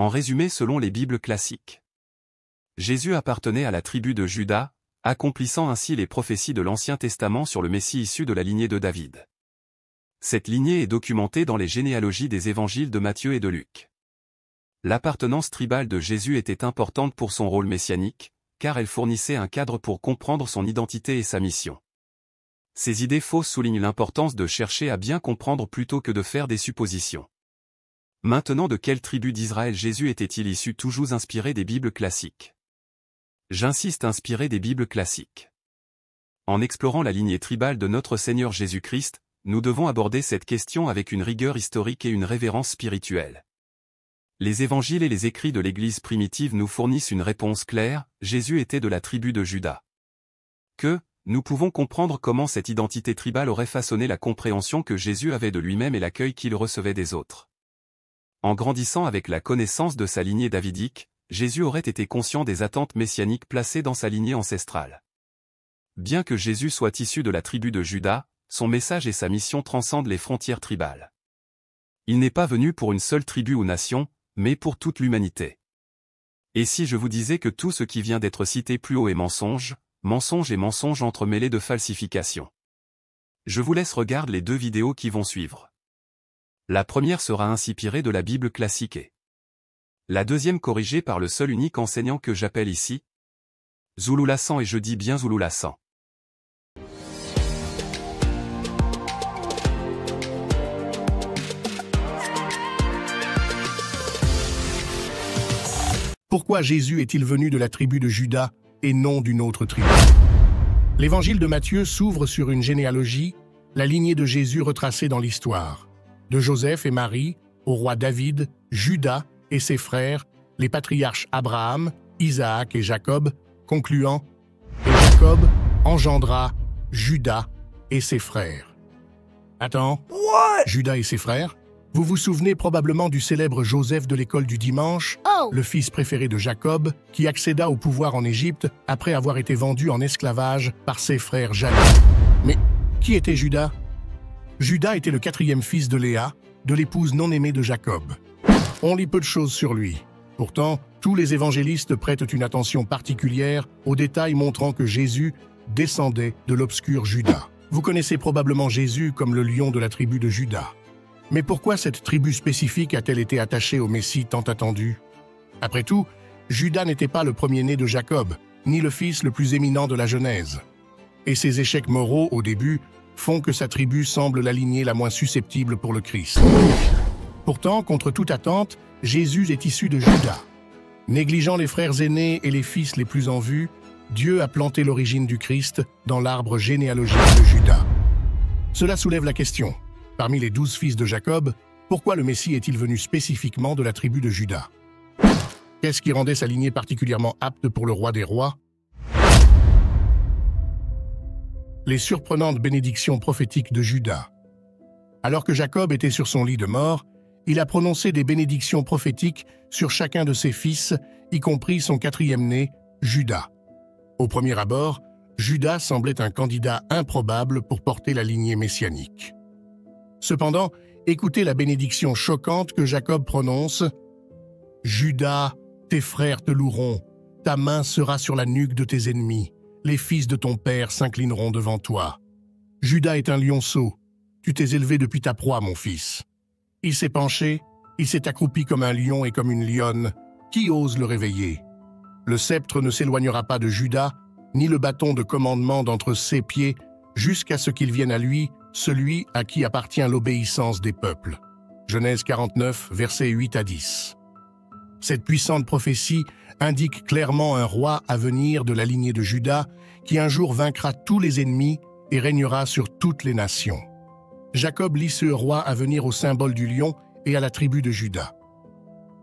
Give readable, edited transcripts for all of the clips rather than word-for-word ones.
En résumé selon les Bibles classiques. Jésus appartenait à la tribu de Juda, accomplissant ainsi les prophéties de l'Ancien Testament sur le Messie issu de la lignée de David. Cette lignée est documentée dans les généalogies des évangiles de Matthieu et de Luc. L'appartenance tribale de Jésus était importante pour son rôle messianique, car elle fournissait un cadre pour comprendre son identité et sa mission. Ces idées fausses soulignent l'importance de chercher à bien comprendre plutôt que de faire des suppositions. Maintenant, de quelle tribu d'Israël Jésus était-il issu? Toujours inspiré des Bibles classiques. J'insiste, inspiré des Bibles classiques. En explorant la lignée tribale de notre Seigneur Jésus-Christ, nous devons aborder cette question avec une rigueur historique et une révérence spirituelle. Les évangiles et les écrits de l'Église primitive nous fournissent une réponse claire, Jésus était de la tribu de Juda. Nous pouvons comprendre comment cette identité tribale aurait façonné la compréhension que Jésus avait de lui-même et l'accueil qu'il recevait des autres. En grandissant avec la connaissance de sa lignée davidique, Jésus aurait été conscient des attentes messianiques placées dans sa lignée ancestrale. Bien que Jésus soit issu de la tribu de Juda, son message et sa mission transcendent les frontières tribales. Il n'est pas venu pour une seule tribu ou nation, mais pour toute l'humanité. Et si je vous disais que tout ce qui vient d'être cité plus haut est mensonge, mensonge et mensonge entremêlés de falsification? Je vous laisse regarder les 2 vidéos qui vont suivre. La première sera inspirée de la Bible classique et la deuxième corrigée par le seul unique enseignant que j'appelle ici Zulu Lassan, et je dis bien Zulu Lassan. Pourquoi Jésus est-il venu de la tribu de Juda et non d'une autre tribu? L'évangile de Matthieu s'ouvre sur une généalogie, la lignée de Jésus retracée dans l'histoire. De Joseph et Marie, au roi David, Juda et ses frères, les patriarches Abraham, Isaac et Jacob, concluant « Et Jacob engendra Juda et ses frères. » Attends, Juda et ses frères? Vous vous souvenez probablement du célèbre Joseph de l'école du dimanche, le fils préféré de Jacob, qui accéda au pouvoir en Égypte après avoir été vendu en esclavage par ses frères jaloux. Mais qui était Juda? Juda était le 4e fils de Léa, de l'épouse non aimée de Jacob. On lit peu de choses sur lui. Pourtant, tous les évangélistes prêtent une attention particulière aux détails montrant que Jésus descendait de l'obscur Juda. Vous connaissez probablement Jésus comme le lion de la tribu de Juda. Mais pourquoi cette tribu spécifique a-t-elle été attachée au Messie tant attendu? Après tout, Juda n'était pas le premier-né de Jacob, ni le fils le plus éminent de la Genèse. Et ses échecs moraux, au début, font que sa tribu semble la lignée la moins susceptible pour le Christ. Pourtant, contre toute attente, Jésus est issu de Juda. Négligeant les frères aînés et les fils les plus en vue, Dieu a planté l'origine du Christ dans l'arbre généalogique de Juda. Cela soulève la question. Parmi les 12 fils de Jacob, pourquoi le Messie est-il venu spécifiquement de la tribu de Juda? Qu'est-ce qui rendait sa lignée particulièrement apte pour le roi des rois? Les surprenantes bénédictions prophétiques de Juda. Alors que Jacob était sur son lit de mort, il a prononcé des bénédictions prophétiques sur chacun de ses fils, y compris son 4e-né, Juda. Au premier abord, Juda semblait un candidat improbable pour porter la lignée messianique. Cependant, écoutez la bénédiction choquante que Jacob prononce. « Juda, tes frères te loueront, ta main sera sur la nuque de tes ennemis, les fils de ton père s'inclineront devant toi. Juda est un lionceau, tu t'es élevé depuis ta proie, mon fils. Il s'est penché, il s'est accroupi comme un lion et comme une lionne, qui ose le réveiller? Le sceptre ne s'éloignera pas de Juda, ni le bâton de commandement d'entre ses pieds, jusqu'à ce qu'il vienne à lui, celui à qui appartient l'obéissance des peuples. » Genèse 49, versets 8 à 10. Cette puissante prophétie indique clairement un roi à venir de la lignée de Juda qui un jour vaincra tous les ennemis et régnera sur toutes les nations. Jacob lit ce roi à venir au symbole du lion et à la tribu de Juda.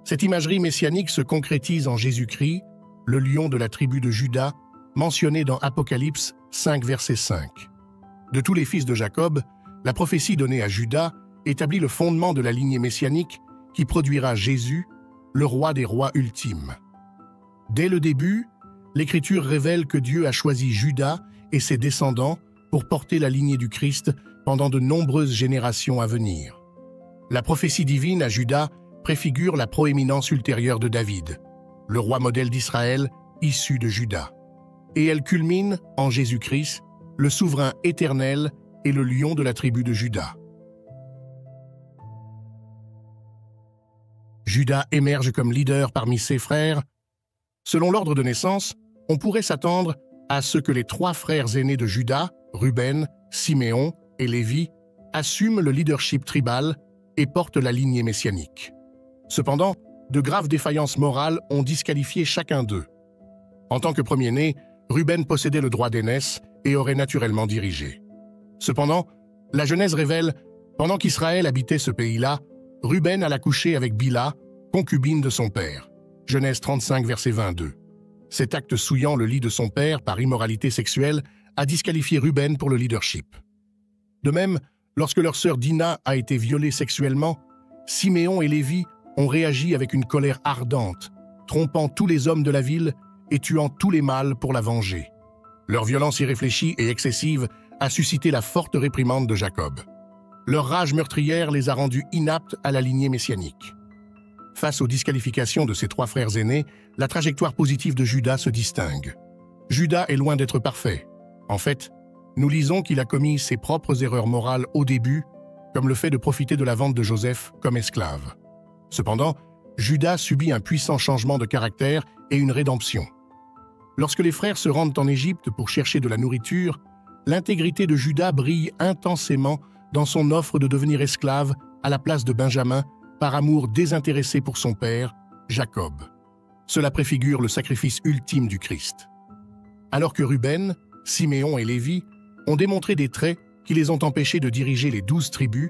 Cette imagerie messianique se concrétise en Jésus-Christ, le lion de la tribu de Juda, mentionné dans Apocalypse 5, verset 5. De tous les fils de Jacob, la prophétie donnée à Juda établit le fondement de la lignée messianique qui produira Jésus, le roi des rois ultimes. Dès le début, l'Écriture révèle que Dieu a choisi Juda et ses descendants pour porter la lignée du Christ pendant de nombreuses générations à venir. La prophétie divine à Juda préfigure la proéminence ultérieure de David, le roi modèle d'Israël issu de Juda. Et elle culmine en Jésus-Christ, le souverain éternel et le lion de la tribu de Juda. Juda émerge comme leader parmi ses frères. Selon l'ordre de naissance, on pourrait s'attendre à ce que les 3 frères aînés de Juda, Ruben, Siméon et Lévi, assument le leadership tribal et portent la lignée messianique. Cependant, de graves défaillances morales ont disqualifié chacun d'eux. En tant que premier-né, Ruben possédait le droit d'aînesse et aurait naturellement dirigé. Cependant, la Genèse révèle, pendant qu'Israël habitait ce pays-là, Ruben alla coucher avec Bila, concubine de son père. Genèse 35, verset 22. Cet acte souillant le lit de son père par immoralité sexuelle a disqualifié Ruben pour le leadership. De même, lorsque leur sœur Dina a été violée sexuellement, Siméon et Lévi ont réagi avec une colère ardente, trompant tous les hommes de la ville et tuant tous les mâles pour la venger. Leur violence irréfléchie et excessive a suscité la forte réprimande de Jacob. Leur rage meurtrière les a rendus inaptes à la lignée messianique. Face aux disqualifications de ses 3 frères aînés, la trajectoire positive de Juda se distingue. Juda est loin d'être parfait. En fait, nous lisons qu'il a commis ses propres erreurs morales au début, comme le fait de profiter de la vente de Joseph comme esclave. Cependant, Juda subit un puissant changement de caractère et une rédemption. Lorsque les frères se rendent en Égypte pour chercher de la nourriture, l'intégrité de Juda brille intensément dans son offre de devenir esclave à la place de Benjamin par amour désintéressé pour son père, Jacob. Cela préfigure le sacrifice ultime du Christ. Alors que Ruben, Siméon et Lévi ont démontré des traits qui les ont empêchés de diriger les 12 tribus,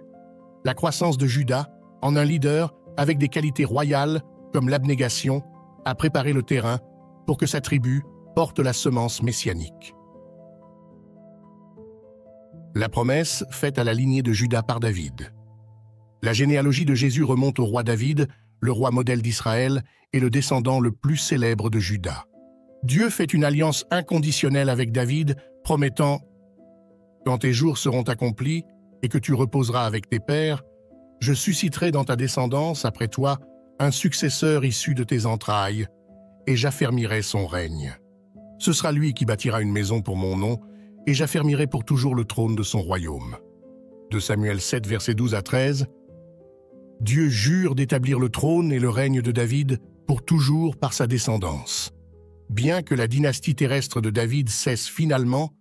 la croissance de Juda, en un leader avec des qualités royales comme l'abnégation, a préparé le terrain pour que sa tribu porte la semence messianique. La promesse faite à la lignée de Juda par David. La généalogie de Jésus remonte au roi David, le roi modèle d'Israël et le descendant le plus célèbre de Juda. Dieu fait une alliance inconditionnelle avec David, promettant « Quand tes jours seront accomplis et que tu reposeras avec tes pères, je susciterai dans ta descendance, après toi, un successeur issu de tes entrailles, et j'affermirai son règne. Ce sera lui qui bâtira une maison pour mon nom, et j'affermirai pour toujours le trône de son royaume. » De Samuel 7, versets 12 à 13, Dieu jure d'établir le trône et le règne de David pour toujours par sa descendance. Bien que la dynastie terrestre de David cesse finalement,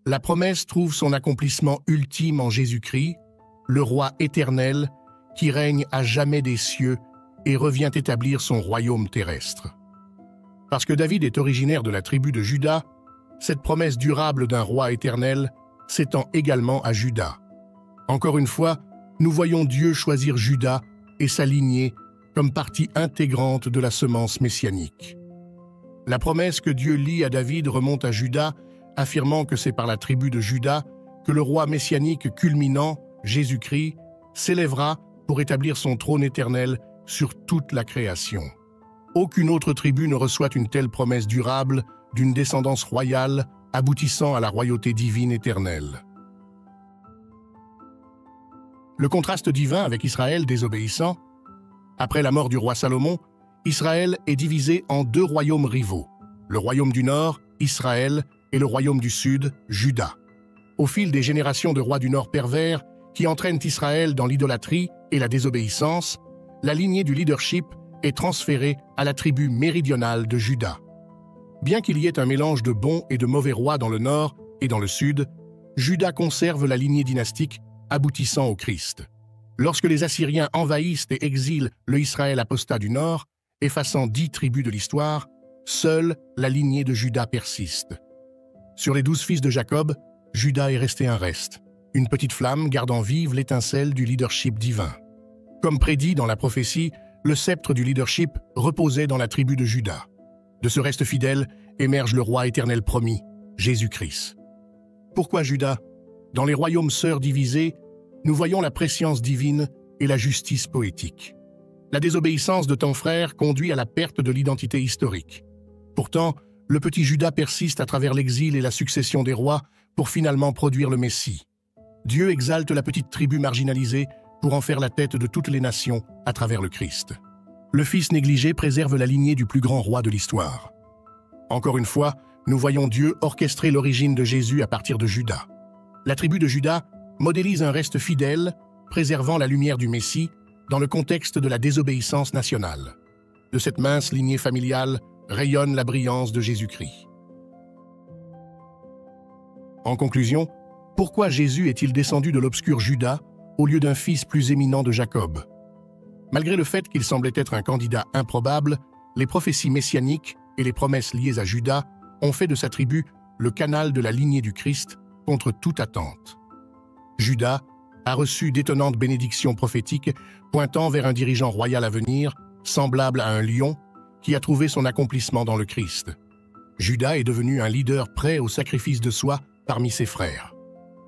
la promesse trouve son accomplissement ultime en Jésus-Christ, le roi éternel qui règne à jamais des cieux et revient établir son royaume terrestre. Parce que David est originaire de la tribu de Juda, cette promesse durable d'un roi éternel s'étend également à Juda. Encore une fois, nous voyons Dieu choisir Juda et sa lignée comme partie intégrante de la semence messianique. La promesse que Dieu lie à David remonte à Juda, affirmant que c'est par la tribu de Juda que le roi messianique culminant, Jésus-Christ, s'élèvera pour établir son trône éternel sur toute la création. Aucune autre tribu ne reçoit une telle promesse durable d'une descendance royale aboutissant à la royauté divine éternelle. Le contraste divin avec Israël désobéissant. Après la mort du roi Salomon, Israël est divisé en 2 royaumes rivaux, le royaume du Nord, Israël, et le royaume du Sud, Juda. Au fil des générations de rois du Nord pervers qui entraînent Israël dans l'idolâtrie et la désobéissance, la lignée du leadership est transférée à la tribu méridionale de Juda. Bien qu'il y ait un mélange de bons et de mauvais rois dans le Nord et dans le Sud, Juda conserve la lignée dynastique aboutissant au Christ. Lorsque les Assyriens envahissent et exilent le Israël apostat du Nord, effaçant 10 tribus de l'histoire, seule la lignée de Juda persiste. Sur les 12 fils de Jacob, Juda est resté un reste, une petite flamme gardant vive l'étincelle du leadership divin. Comme prédit dans la prophétie, le sceptre du leadership reposait dans la tribu de Juda. De ce reste fidèle émerge le roi éternel promis, Jésus-Christ. Pourquoi Juda? Dans les royaumes sœurs divisés, nous voyons la prescience divine et la justice poétique. La désobéissance de ton frère conduit à la perte de l'identité historique. Pourtant, le petit Juda persiste à travers l'exil et la succession des rois pour finalement produire le Messie. Dieu exalte la petite tribu marginalisée pour en faire la tête de toutes les nations à travers le Christ. le fils négligé préserve la lignée du plus grand roi de l'histoire. Encore une fois, nous voyons Dieu orchestrer l'origine de Jésus à partir de Juda. La tribu de Juda modélise un reste fidèle, préservant la lumière du Messie dans le contexte de la désobéissance nationale. De cette mince lignée familiale rayonne la brillance de Jésus-Christ. En conclusion, pourquoi Jésus est-il descendu de l'obscur Juda au lieu d'un fils plus éminent de Jacob? Malgré le fait qu'il semblait être un candidat improbable, les prophéties messianiques et les promesses liées à Juda ont fait de sa tribu le canal de la lignée du Christ contre toute attente. Juda a reçu d'étonnantes bénédictions prophétiques pointant vers un dirigeant royal à venir, semblable à un lion, qui a trouvé son accomplissement dans le Christ. Juda est devenu un leader prêt au sacrifice de soi parmi ses frères.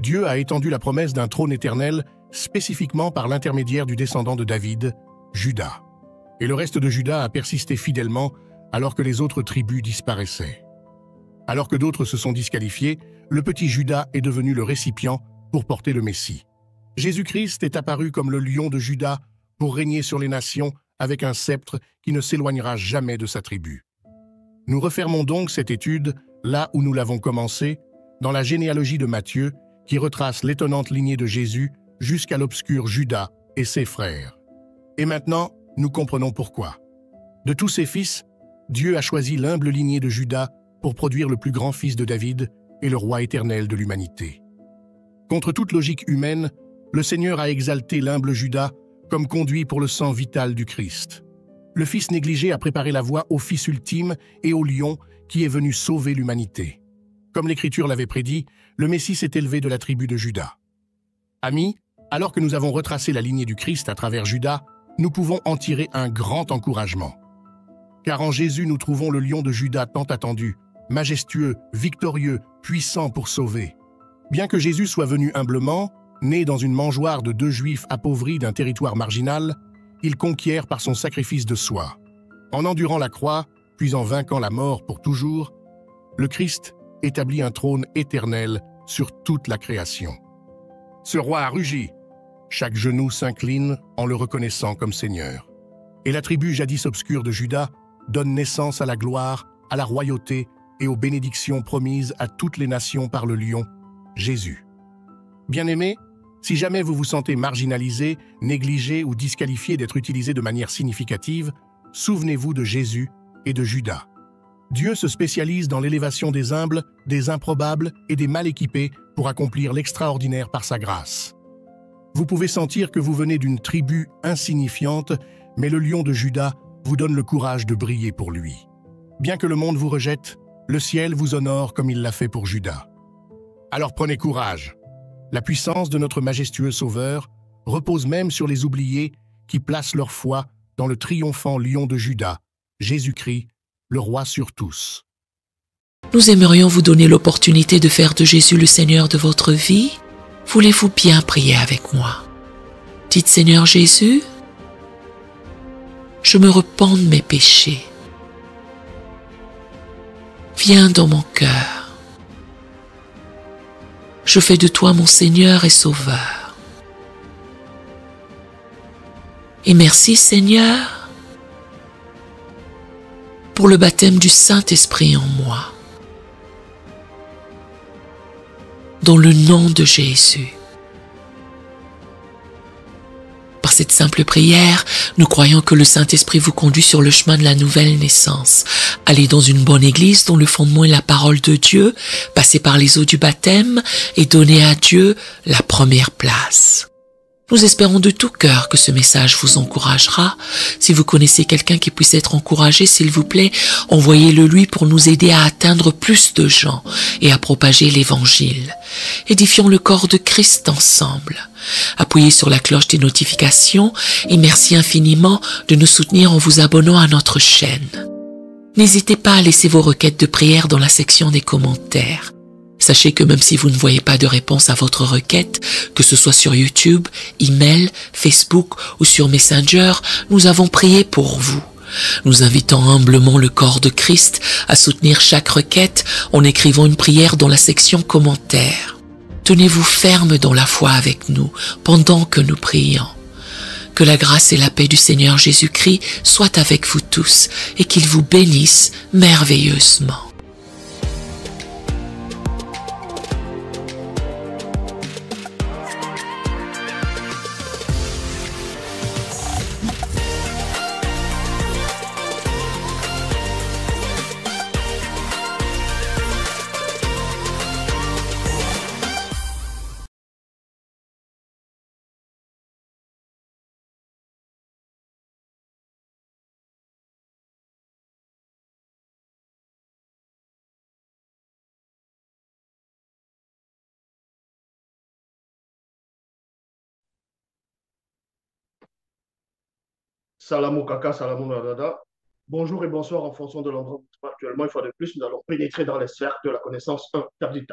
Dieu a étendu la promesse d'un trône éternel spécifiquement par l'intermédiaire du descendant de David, Juda. Et le reste de Juda a persisté fidèlement alors que les autres tribus disparaissaient. Alors que d'autres se sont disqualifiés, le petit Juda est devenu le récipient pour porter le Messie. Jésus-Christ est apparu comme le lion de Juda pour régner sur les nations avec un sceptre qui ne s'éloignera jamais de sa tribu. Nous refermons donc cette étude là où nous l'avons commencée, dans la généalogie de Matthieu, qui retrace l'étonnante lignée de Jésus jusqu'à l'obscur Juda et ses frères. Et maintenant, nous comprenons pourquoi. De tous ses fils, Dieu a choisi l'humble lignée de Juda pour produire le plus grand fils de David et le roi éternel de l'humanité. Contre toute logique humaine, le Seigneur a exalté l'humble Juda comme conduit pour le sang vital du Christ. Le Fils négligé a préparé la voie au Fils ultime et au lion qui est venu sauver l'humanité. Comme l'Écriture l'avait prédit, le Messie s'est élevé de la tribu de Juda. Amis, alors que nous avons retracé la lignée du Christ à travers Juda, nous pouvons en tirer un grand encouragement. Car en Jésus, nous trouvons le lion de Juda tant attendu, majestueux, victorieux, puissant pour sauver. Bien que Jésus soit venu humblement, né dans une mangeoire de 2 Juifs appauvris d'un territoire marginal, il conquiert par son sacrifice de soi. En endurant la croix, puis en vainquant la mort pour toujours, le Christ établit un trône éternel sur toute la création. Ce roi a rugi. Chaque genou s'incline en le reconnaissant comme Seigneur. Et la tribu jadis obscure de Juda donne naissance à la gloire, à la royauté et aux bénédictions promises à toutes les nations par le lion, Jésus. Bien-aimés, si jamais vous vous sentez marginalisé, négligé ou disqualifié d'être utilisé de manière significative, souvenez-vous de Jésus et de Juda. Dieu se spécialise dans l'élévation des humbles, des improbables et des mal équipés pour accomplir l'extraordinaire par sa grâce. Vous pouvez sentir que vous venez d'une tribu insignifiante, mais le lion de Juda vous donne le courage de briller pour lui. Bien que le monde vous rejette, le ciel vous honore comme il l'a fait pour Juda. Alors prenez courage. La puissance de notre majestueux Sauveur repose même sur les oubliés qui placent leur foi dans le triomphant lion de Juda, Jésus-Christ, le roi sur tous. Nous aimerions vous donner l'opportunité de faire de Jésus le Seigneur de votre vie. Voulez-vous bien prier avec moi? Dites Seigneur Jésus, je me repens de mes péchés. Viens dans mon cœur. Je fais de toi mon Seigneur et Sauveur. Et merci Seigneur pour le baptême du Saint-Esprit en moi. Dans le nom de Jésus. Par cette simple prière, nous croyons que le Saint-Esprit vous conduit sur le chemin de la nouvelle naissance. Allez dans une bonne église dont le fondement est la parole de Dieu, passez par les eaux du baptême et donnez à Dieu la première place. Nous espérons de tout cœur que ce message vous encouragera. Si vous connaissez quelqu'un qui puisse être encouragé, s'il vous plaît, envoyez-le lui pour nous aider à atteindre plus de gens et à propager l'Évangile. Édifions le corps de Christ ensemble. Appuyez sur la cloche des notifications et merci infiniment de nous soutenir en vous abonnant à notre chaîne. N'hésitez pas à laisser vos requêtes de prière dans la section des commentaires. Sachez que même si vous ne voyez pas de réponse à votre requête, que ce soit sur YouTube, email, Facebook ou sur Messenger, nous avons prié pour vous. Nous invitons humblement le corps de Christ à soutenir chaque requête en écrivant une prière dans la section commentaires. Tenez-vous ferme dans la foi avec nous pendant que nous prions. Que la grâce et la paix du Seigneur Jésus-Christ soient avec vous tous et qu'il vous bénisse merveilleusement. Salamou Kaka, Salamou Nadada. Bonjour et bonsoir en fonction de l'endroit où vous êtes actuellement. Une fois de plus, nous allons pénétrer dans les sphères de la connaissance interdite.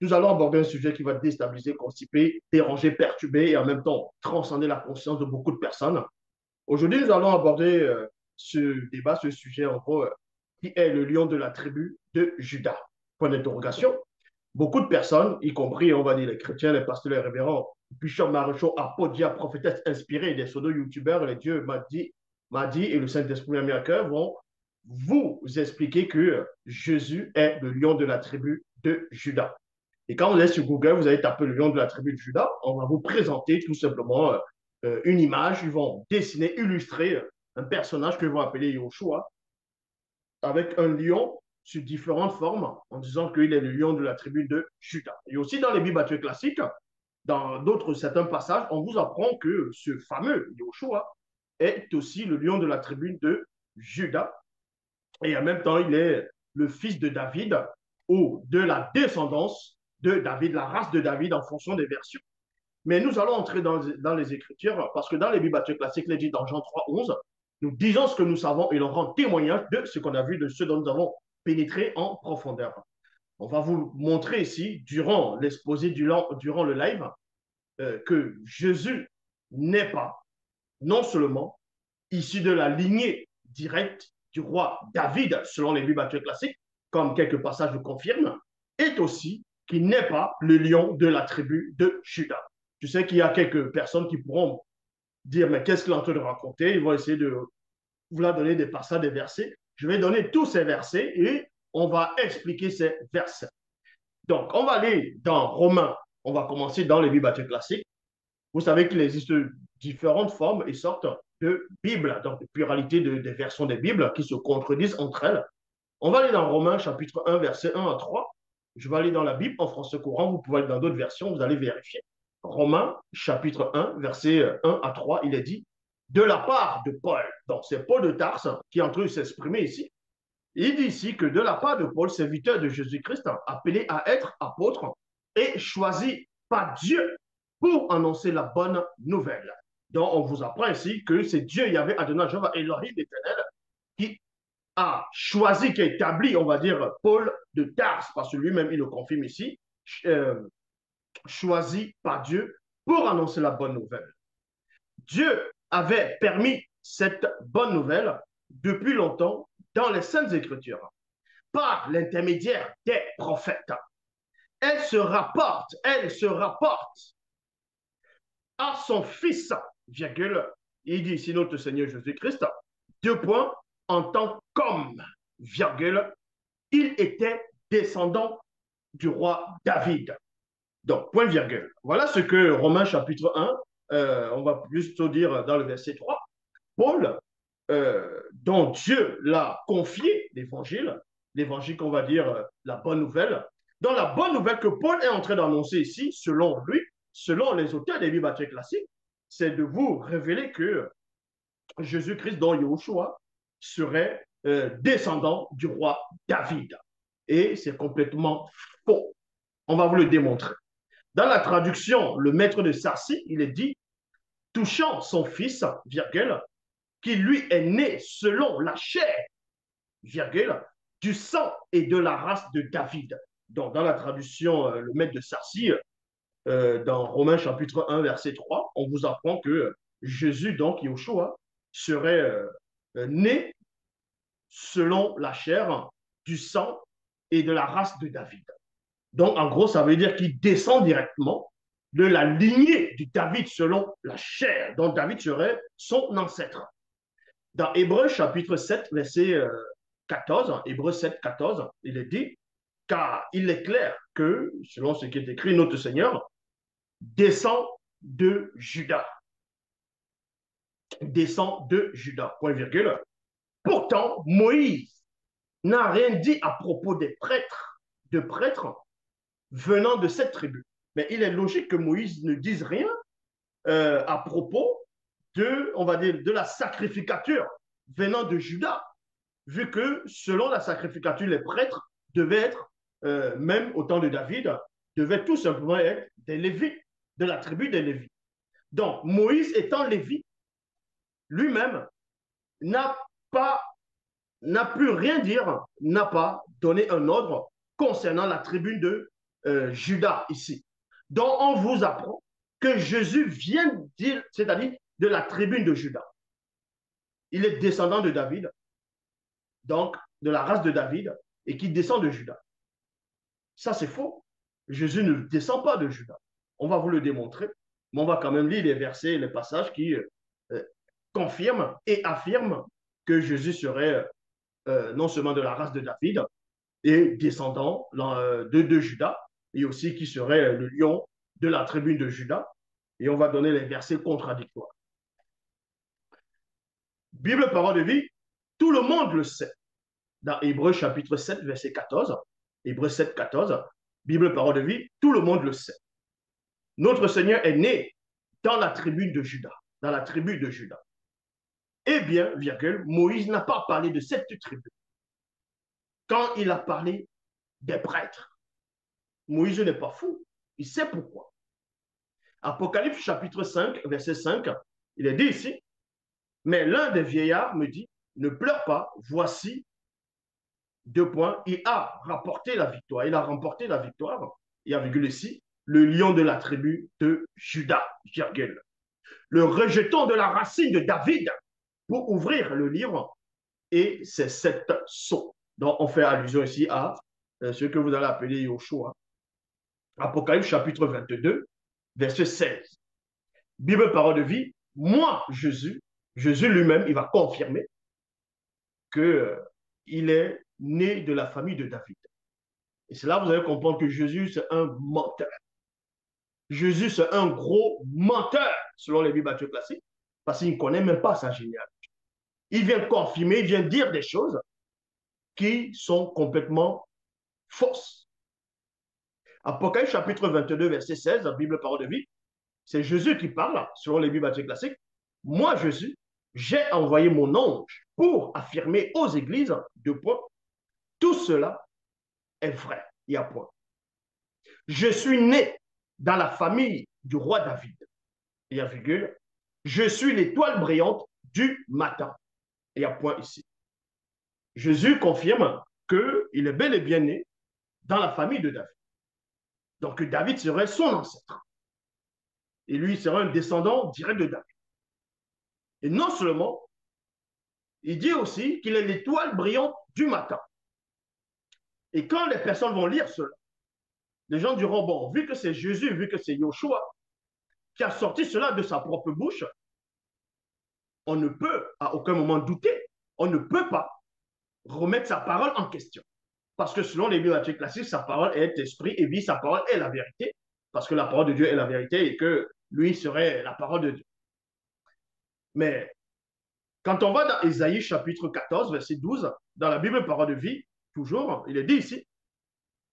Nous allons aborder un sujet qui va déstabiliser, constiper, déranger, perturber et en même temps transcender la conscience de beaucoup de personnes. Aujourd'hui, nous allons aborder ce débat, ce sujet en gros, qui est le lion de la tribu de Juda. Point d'interrogation. Beaucoup de personnes, y compris, on va dire, les chrétiens, les pasteurs, les révérends, Bishop Maréchaux, apôtres, prophétesses inspirés, des pseudo-youtubeurs, les dieux m'a dit et le Saint-Esprit m'a mis à cœur vont vous expliquer que Jésus est le lion de la tribu de Juda. Et quand vous êtes sur Google, vous allez taper le lion de la tribu de Juda, on va vous présenter tout simplement une image, ils vont dessiner, illustrer un personnage que vont appeler Yoshua avec un lion sur différentes formes en disant qu'il est le lion de la tribu de Juda. Et aussi dans les Bibles classiques, dans d'autres certains passages, on vous apprend que ce fameux Yoshua est aussi le lion de la tribu de Juda. Et en même temps, il est le fils de David ou de la descendance de David, la race de David en fonction des versions. Mais nous allons entrer dans les Écritures parce que dans les Bibles classiques, il est dit dans Jean 3, 11, nous disons ce que nous savons et l'on rend témoignage de ce qu'on a vu, de ce dont nous avons pénétré en profondeur. On va vous montrer ici, durant l'exposé, durant le live, que Jésus n'est pas, non seulement issu de la lignée directe du roi David, selon les Bibles classiques, comme quelques passages le confirment, est aussi qu'il n'est pas le lion de la tribu de Juda. Je sais qu'il y a quelques personnes qui pourront dire, mais qu'est-ce qu'il est en train de raconter? Ils vont essayer de vous donner des passages, des versets. Je vais donner tous ces versets et on va expliquer ces versets. Donc, on va aller dans Romains. On va commencer dans les Bibles classiques. Vous savez qu'il existe différentes formes et sortes de Bibles, donc de pluralité des versions des Bibles qui se contredisent entre elles. On va aller dans Romains chapitre 1, versets 1 à 3. Je vais aller dans la Bible en français courant. Vous pouvez aller dans d'autres versions, vous allez vérifier. Romains chapitre 1, versets 1 à 3, il est dit de la part de Paul. Donc, c'est Paul de Tarse qui est en train de s'exprimer ici. Il dit ici que de la part de Paul, serviteur de Jésus-Christ, appelé à être apôtre et choisi par Dieu pour annoncer la bonne nouvelle. Donc, on vous apprend ici que c'est Dieu, Yahvé Adonai, Jéhovah Elohim l'Éternel, qui a choisi, qui a établi, on va dire, Paul de Tarse, parce que lui-même, il le confirme ici, choisi par Dieu pour annoncer la bonne nouvelle. Dieu avait permis cette bonne nouvelle depuis longtemps dans les Saintes Écritures, par l'intermédiaire des prophètes. Elle se rapporte à son Fils, virgule, il dit ici notre Seigneur Jésus-Christ, deux points, en tant qu'homme, virgule, il était descendant du roi David. Donc, point virgule. Voilà ce que Romains chapitre 1, on va plutôt dire dans le verset 3, Paul, dont Dieu l'a confié l'évangile qu'on va dire la bonne nouvelle, dans la bonne nouvelle que Paul est en train d'annoncer ici, selon lui, selon les auteurs des Bibles classiques, c'est de vous révéler que Jésus-Christ, dont Yahushua, serait descendant du roi David. Et c'est complètement faux. On va vous le démontrer. Dans la traduction, le maître de Sarcy, il est dit, touchant son fils, virgule, qui lui est né selon la chair, virgule, du sang et de la race de David. Donc, dans la traduction, le maître de Sarcy, dans Romains chapitre 1, verset 3, on vous apprend que Jésus, donc Yahushua, serait né selon la chair, du sang et de la race de David. Donc, en gros, ça veut dire qu'il descend directement de la lignée de David selon la chair, dont David serait son ancêtre. Dans Hébreux chapitre 7, verset 14, Hébreux 7, 14, il est dit, car il est clair que, selon ce qui est écrit, notre Seigneur descend de Juda. Descend de Juda, point virgule. Pourtant, Moïse n'a rien dit à propos des prêtres, de prêtres venant de cette tribu. Mais il est logique que Moïse ne dise rien à propos de, on va dire, de la sacrificature venant de Juda, vu que selon la sacrificature, les prêtres devaient être, même au temps de David, devaient tout simplement être des Lévites, de la tribu des Lévites. Donc, Moïse étant Lévite, lui-même n'a pu rien dire, n'a pas donné un ordre concernant la tribu de Juda ici. Donc, on vous apprend que Jésus vient dire, c'est-à-dire de la tribu de Juda. Il est descendant de David, donc de la race de David, et qui descend de Juda. Ça, c'est faux. Jésus ne descend pas de Juda. On va vous le démontrer, mais on va quand même lire les versets, les passages qui confirment et affirment que Jésus serait non seulement de la race de David et descendant de Juda, et aussi qui serait le lion de la tribu de Juda. Et on va donner les versets contradictoires. Bible parole de vie, tout le monde le sait. Dans Hébreux chapitre 7, verset 14, Hébreux 7, 14, Bible parole de vie, tout le monde le sait. Notre Seigneur est né dans la tribu de Juda, dans la tribu de Juda. Eh bien, virgule, Moïse n'a pas parlé de cette tribu quand il a parlé des prêtres. Moïse n'est pas fou, il sait pourquoi. Apocalypse chapitre 5, verset 5, il est dit ici, mais l'un des vieillards me dit, ne pleure pas, voici, deux points, il a rapporté la victoire. Il a remporté la victoire, il y a virgule ici, le lion de la tribu de Juda, virgule. Le rejeton de la racine de David pour ouvrir le livre et c'est 7 sceaux. Donc, on fait allusion ici à ce que vous allez appeler Yoshua. Apocalypse chapitre 22, verset 16. Bible parole de vie, moi, Jésus lui-même, il va confirmer qu'il est né de la famille de David. Et c'est là que vous allez comprendre que Jésus, c'est un menteur. Jésus, c'est un gros menteur, selon les Bibles classiques, parce qu'il ne connaît même pas sa généalogie. Il vient confirmer, il vient dire des choses qui sont complètement fausses. Apocalypse chapitre 22, verset 16, la Bible parole de vie, c'est Jésus qui parle, selon les Bibles classiques. Moi, Jésus, j'ai envoyé mon ange pour affirmer aux églises, deux points, tout cela est vrai, il y a point. Je suis né dans la famille du roi David, il y a virgule. Je suis l'étoile brillante du matin, il y a point ici. Jésus confirme qu'il est bel et bien né dans la famille de David. Donc David serait son ancêtre. Et lui serait un descendant direct de David. Et non seulement, il dit aussi qu'il est l'étoile brillante du matin. Et quand les personnes vont lire cela, les gens diront, bon, vu que c'est Jésus, vu que c'est Yoshua qui a sorti cela de sa propre bouche, on ne peut à aucun moment douter, on ne peut pas remettre sa parole en question. Parce que selon les Bibles classiques, sa parole est esprit et vie, sa parole est la vérité, parce que la parole de Dieu est la vérité et que lui serait la parole de Dieu. Mais quand on va dans Ésaïe chapitre 14, verset 12, dans la Bible parole de vie, toujours, il est dit ici,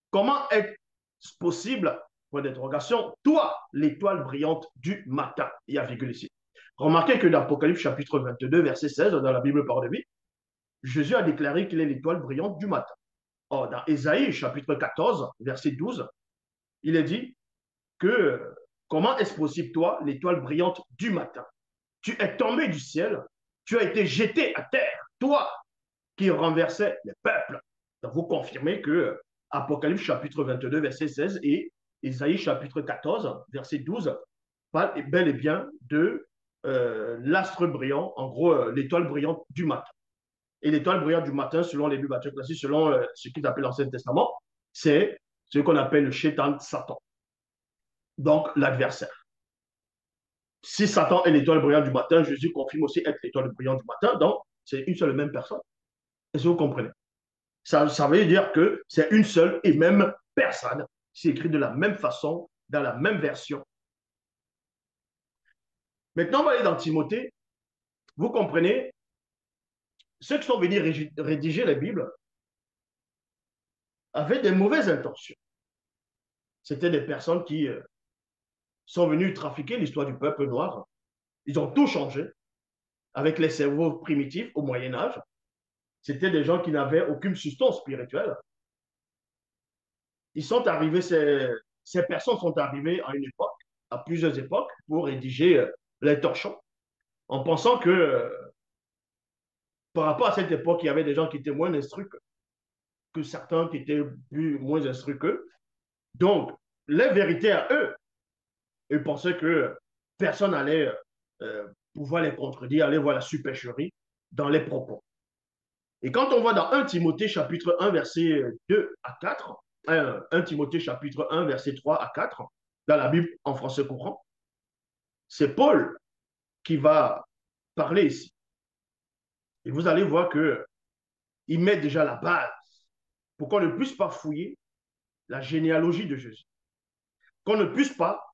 comment est-ce possible, point d'interrogation, toi, l'étoile brillante du matin, il y a virgule ici. Remarquez que dans Apocalypse chapitre 22, verset 16, dans la Bible parole de vie, Jésus a déclaré qu'il est l'étoile brillante du matin. Or, dans Ésaïe chapitre 14, verset 12, il est dit que comment est-ce possible, toi, l'étoile brillante du matin? Tu es tombé du ciel, tu as été jeté à terre, toi qui renversais les peuples. Donc, vous confirmez que Apocalypse chapitre 22, verset 16 et Ésaïe chapitre 14, verset 12 parlent bel et bien de l'astre brillant, en gros, l'étoile brillante du matin. Et l'étoile brillante du matin, selon les Bibles classiques, selon ce qu'ils appellent l'Ancien Testament, c'est ce qu'on appelle le Shaitan Satan. donc l'adversaire. Si Satan est l'étoile brillante du matin, Jésus confirme aussi être l'étoile brillante du matin, donc c'est une seule et même personne. Est-ce que vous comprenez? Ça veut dire que c'est une seule et même personne. C'est écrit de la même façon, dans la même version. Maintenant, on va aller dans Timothée. Vous comprenez, ceux qui sont venus rédiger la Bible avaient des mauvaises intentions. C'était des personnes qui sont venues trafiquer l'histoire du peuple noir. Ils ont tout changé avec les cerveaux primitifs au Moyen Âge. C'était des gens qui n'avaient aucune substance spirituelle. Ils sont arrivés, ces personnes sont arrivées à une époque, à plusieurs époques, pour rédiger les torchons, en pensant que par rapport à cette époque, il y avait des gens qui étaient moins instruits que certains qui étaient moins instruits qu'eux. Donc, les vérités à eux, ils pensaient que personne n'allait pouvoir les contredire, aller voir la supercherie dans les propos. Et quand on va dans 1 Timothée chapitre 1, verset 2 à 4, 1 Timothée chapitre 1, verset 3 à 4, dans la Bible en français courant, c'est Paul qui va parler ici. Et vous allez voir qu'il met déjà la base pour qu'on ne puisse pas fouiller la généalogie de Jésus. Qu'on ne puisse pas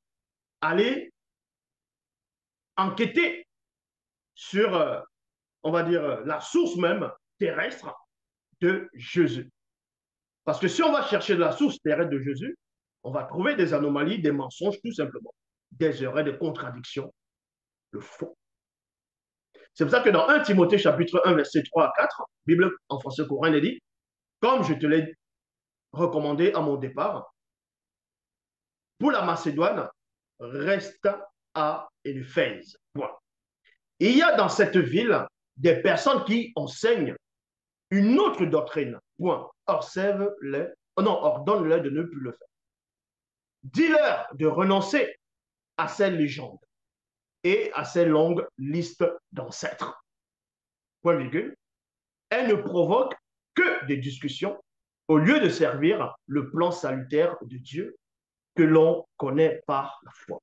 aller enquêter sur, on va dire, la source même terrestre de Jésus. Parce que si on va chercher la source terrestre de Jésus, on va trouver des anomalies, des mensonges, tout simplement, des erreurs, des contradictions, le faux. C'est pour ça que dans 1 Timothée chapitre 1, verset 3 à 4, Bible en français courant, il est dit, comme je te l'ai recommandé à mon départ, pour la Macédoine, reste à Éphèse. Point. Il y a dans cette ville des personnes qui enseignent une autre doctrine. Point. Ordonne-leur de ne plus le faire. Dis-leur de renoncer à ces légendes et à ces longues listes d'ancêtres. Point virgule. Elles ne provoquent que des discussions au lieu de servir le plan salutaire de Dieu que l'on connaît par la foi.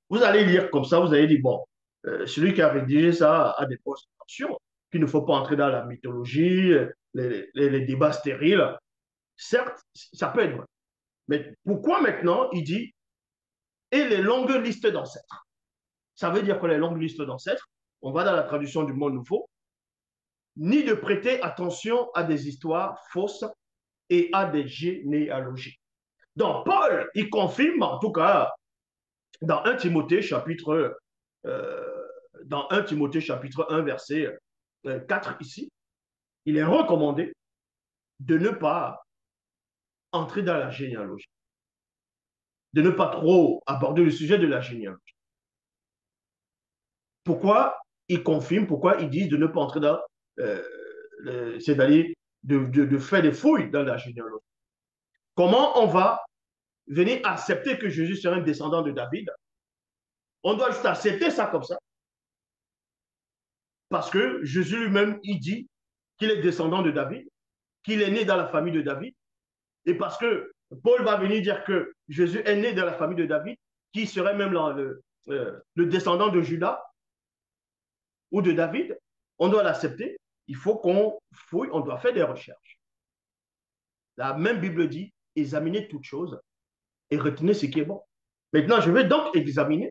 Vous allez lire comme ça, vous allez dire, bon, celui qui a rédigé ça a des postulations, qu'il ne faut pas entrer dans la mythologie, les débats stériles. Certes, ça peut être vrai. Mais pourquoi maintenant il dit et les longues listes d'ancêtres? Ça veut dire que les longues listes d'ancêtres, on va dans la traduction du Monde Nouveau, ni de prêter attention à des histoires fausses et à des généalogies. Donc, Paul, il confirme, en tout cas, dans 1 Timothée chapitre, dans 1 Timothée chapitre 1, verset 4 ici, il est recommandé de ne pas entrer dans la généalogie, de ne pas trop aborder le sujet de la généalogie. Pourquoi il confirme, pourquoi il dit de ne pas entrer dans, c'est-à-dire de faire des fouilles dans la généalogie? Comment on va venir accepter que Jésus serait un descendant de David? On doit juste accepter ça comme ça. Parce que Jésus lui-même, il dit qu'il est descendant de David, qu'il est né dans la famille de David. Et parce que Paul va venir dire que Jésus est né dans la famille de David, qui serait même le descendant de Judas ou de David, on doit l'accepter. Il faut qu'on fouille, on doit faire des recherches. La même Bible dit, examinez toutes choses et retenez ce qui est bon. Maintenant, je vais donc examiner.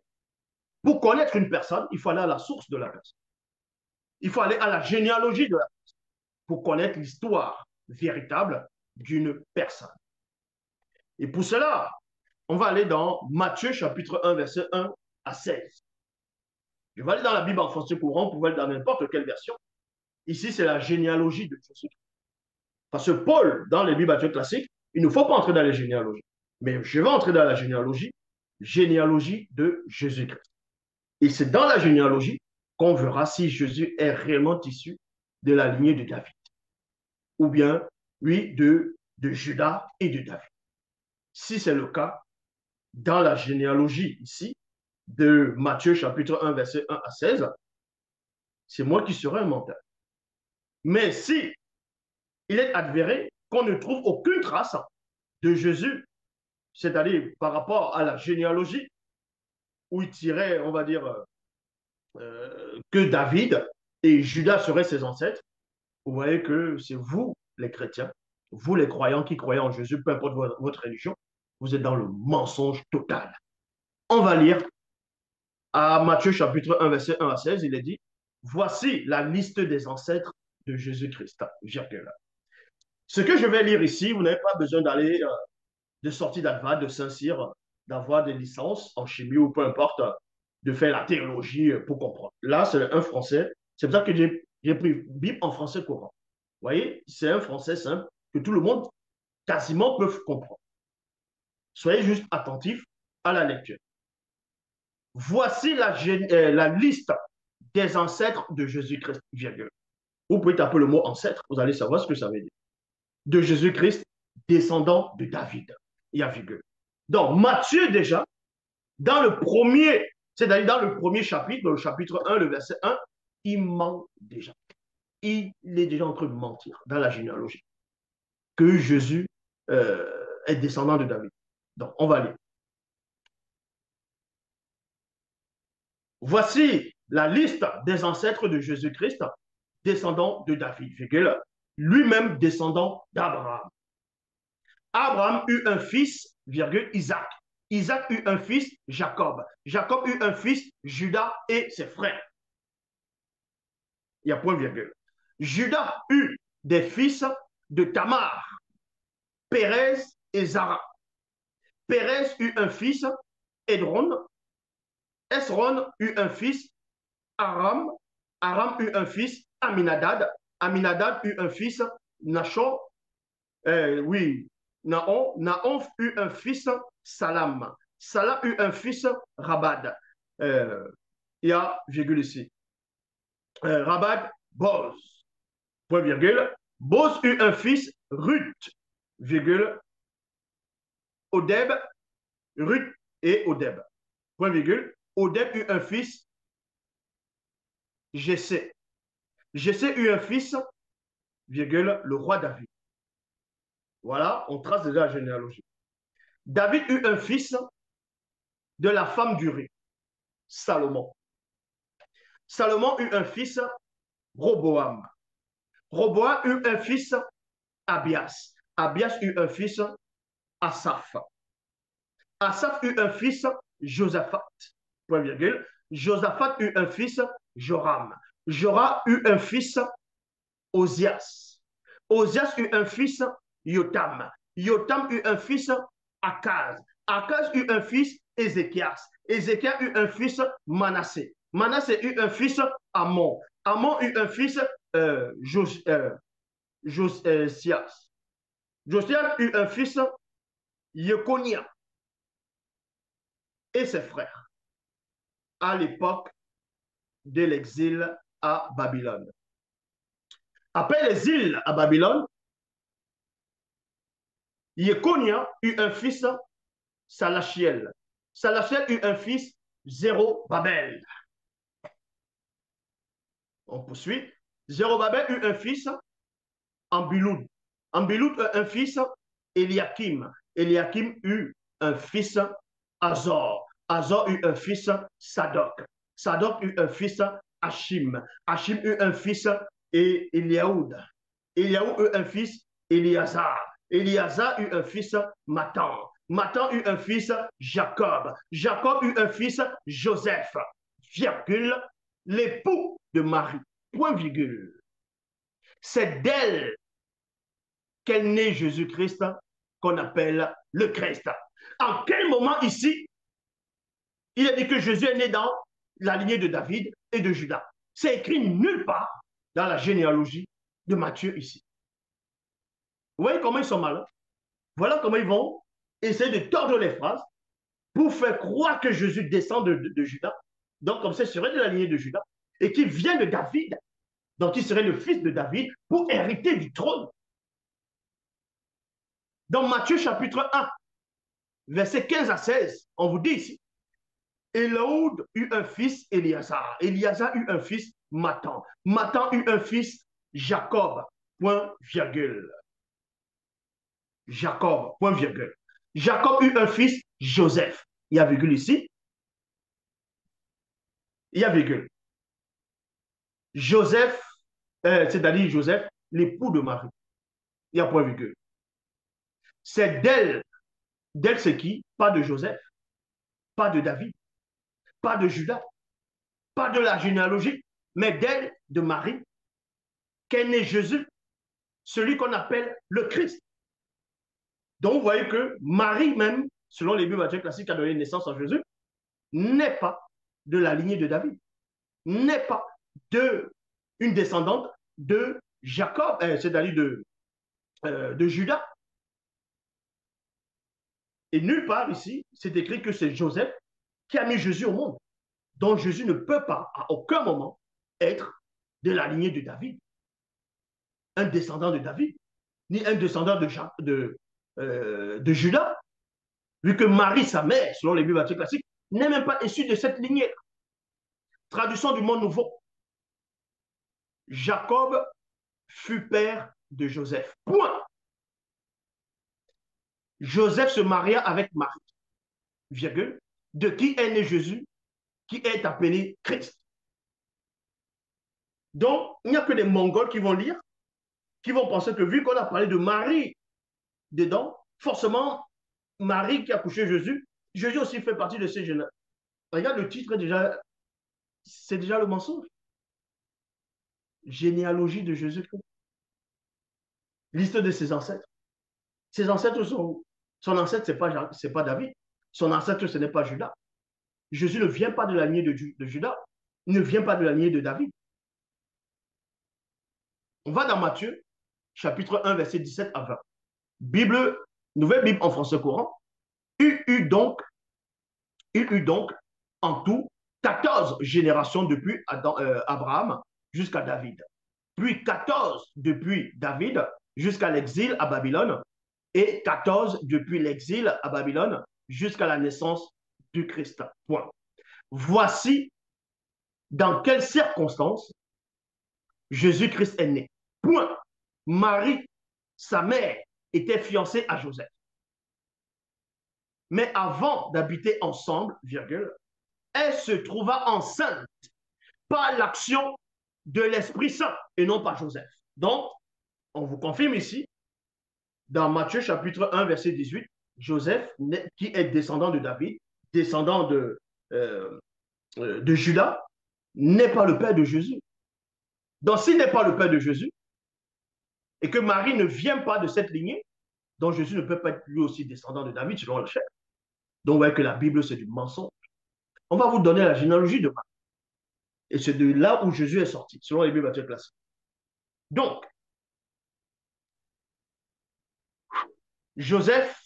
Pour connaître une personne, il faut aller à la source de la personne. Il faut aller à la généalogie de la personne pour connaître l'histoire véritable d'une personne. Et pour cela, on va aller dans Matthieu chapitre 1, verset 1 à 16. Je vais aller dans la Bible en français courant, vous pouvez aller dans n'importe quelle version. Ici, c'est la généalogie de Jésus. Parce que Paul, dans les Bibles classiques, il ne faut pas entrer dans les généalogies. Mais je vais entrer dans la généalogie de Jésus-Christ. Et c'est dans la généalogie qu'on verra si Jésus est réellement issu de la lignée de David. Ou bien, oui, de Judas et de David. Si c'est le cas, dans la généalogie ici, de Matthieu chapitre 1, verset 1 à 16, c'est moi qui serai un menteur. Mais si il est avéré qu'on ne trouve aucune trace de Jésus, c'est-à-dire par rapport à la généalogie où il tirait, on va dire, que David et Judas seraient ses ancêtres, vous voyez que c'est vous, les chrétiens, vous, les croyants qui croyez en Jésus, peu importe votre religion, vous êtes dans le mensonge total. On va lire à Matthieu chapitre 1, verset 1 à 16, il est dit, voici la liste des ancêtres de Jésus-Christ, virgule. Ce que je vais lire ici, vous n'avez pas besoin d'aller de sortir d'Alva, de Saint-Cyr, d'avoir des licences en chimie ou peu importe, de faire la théologie pour comprendre. Là, c'est un français. C'est pour ça que j'ai pris Bible en français courant. Vous voyez, c'est un français simple que tout le monde quasiment peut comprendre. Soyez juste attentifs à la lecture. Voici la liste des ancêtres de Jésus-Christ, virgule. Vous pouvez taper le mot ancêtre, vous allez savoir ce que ça veut dire. De Jésus-Christ, descendant de David. Il y a virgule. Donc, Matthieu, déjà, dans le premier, c'est-à-dire dans le premier chapitre, dans le chapitre 1, le verset 1, il ment déjà. Il est déjà en train de mentir dans la généalogie. Que Jésus est descendant de David. Donc, on va lire. Voici la liste des ancêtres de Jésus-Christ, descendant de David, lui-même descendant d'Abraham. Abraham eut un fils, virgule, Isaac. Isaac eut un fils, Jacob. Jacob eut un fils, Judas et ses frères. Il y a point virgule. Judas eut des fils de Tamar, Pérez et Zara. Pérez eut un fils, Édron. Esron eut un fils, Aram. Aram eut un fils, Aminadab. Aminadab eut un fils, Nachon. Naon. Naon eut un fils, Salam. Salam eut un fils, Rabad. Il y a virgule ici. Rabad, Boz. Point virgule. Boz eut un fils, Ruth. Virgule. Odeb, Ruth et Odeb. Point virgule. Odeb eut un fils, Jessé. Jessé eut un fils, virgule, le roi David. Voilà, on trace déjà la généalogie. David eut un fils de la femme du riz, Salomon. Salomon eut un fils, Roboam. Roboam eut un fils, Abias. Abias eut un fils, Asaph. Asaph eut un fils, Josaphat. Point virgule. Josaphat eut un fils, Joram. Joram eut un fils, Osias. Osias eut un fils, Yotam. Yotam eut un fils, Akaz. Akaz eut un fils, Ézéchias. Ézéchias eut un fils, Manassé. Manassé eut un fils, Amon. Amon eut un fils, Josias. Josias eut un fils, Yeconia. Et ses frères à l'époque de l'exil à Babylone. Après l'exil à Babylone, Yeconia eut un fils, Salachiel. Salachiel eut un fils, Zérobabel. On poursuit. Zérobabel eut un fils, Ambiloud. Ambiloud eut un fils, Eliakim. Eliakim eut un fils, Azor. Azor eut un fils, Sadok. Sadok eut un fils, Hachim. Hachim eut un fils, Eliaoud. Eliaoud eut un fils, Eliazar. Eliazar eut un fils, Matan. Matan eut un fils, Jacob. Jacob eut un fils, Joseph, virgule, l'époux de Marie, point virgule. C'est d'elle qu'est né Jésus-Christ, qu'on appelle le Christ. En quel moment ici, il a dit que Jésus est né dans la lignée de David et de Judas? C'est écrit nulle part dans la généalogie de Matthieu ici. Vous voyez comment ils sont malins? Voilà comment ils vont essayer de tordre les phrases pour faire croire que Jésus descend de Judas. Donc, comme ça, il serait de la lignée de Judas et qu'il vient de David. Donc, il serait le fils de David pour hériter du trône. Dans Matthieu chapitre 1, versets 15 à 16, on vous dit ici, Élaoud eut un fils, Éliazar. Éliazar eut un fils, Matan. Matan eut un fils, Jacob, point virgule. Jacob, point virgule. Jacob eut un fils, Joseph. Il y a virgule ici. Il y a virgule. Joseph, c'est-à-dire Joseph, l'époux de Marie. Il y a point virgule. C'est d'elle. D'elle, c'est qui? Pas de Joseph, pas de David, pas de Judas, pas de la généalogie, mais d'elle, de Marie, qu'est né Jésus, celui qu'on appelle le Christ. Donc, vous voyez que Marie même, selon les Bibles classiques, qui a donné naissance à Jésus, n'est pas de la lignée de David, n'est pas une descendante de Jacob, c'est-à-dire de Judas. Et nulle part ici, c'est écrit que c'est Joseph qui a mis Jésus au monde. Donc Jésus ne peut pas, à aucun moment, être de la lignée de David, un descendant de David, ni un descendant de Judas, vu que Marie, sa mère, selon les Bibles classiques, n'est même pas issue de cette lignée. Traduction du Monde Nouveau. Jacob fut père de Joseph. Point. Joseph se maria avec Marie, virgule, de qui est né Jésus, qui est appelé Christ. Donc, il n'y a que des Mongols qui vont lire, qui vont penser que vu qu'on a parlé de Marie dedans, forcément, Marie qui a couché Jésus, Jésus aussi fait partie de ces jeunes. Regarde le titre, c'est déjà le mensonge. Généalogie de Jésus-Christ. Liste de ses ancêtres. Ses ancêtres sont... Son ancêtre, ce n'est pas David. Son ancêtre, ce n'est pas Judas. Jésus ne vient pas de la lignée de Judas. Il ne vient pas de la lignée de David. On va dans Matthieu, chapitre 1, verset 17 à 20. Nouvelle Bible en français courant. Il eut donc en tout 14 générations depuis Abraham jusqu'à David. Puis 14 depuis David jusqu'à l'exil à Babylone et 14 depuis l'exil à Babylone jusqu'à la naissance du Christ. Point. Voici dans quelles circonstances Jésus-Christ est né. Point. Marie, sa mère, était fiancée à Joseph. Mais avant d'habiter ensemble, virgule, elle se trouva enceinte par l'action de l'Esprit Saint et non par Joseph. Donc, on vous confirme ici, dans Matthieu chapitre 1, verset 18, Joseph, qui est descendant de David, descendant de Judas, n'est pas le père de Jésus. Donc, s'il n'est pas le père de Jésus, et que Marie ne vient pas de cette lignée, donc Jésus ne peut pas être lui aussi descendant de David selon le chair. Donc, vous voyez que la Bible, c'est du mensonge. On va vous donner la généalogie de Marie. Et c'est de là où Jésus est sorti, selon les Bibles classiques. Donc, Joseph,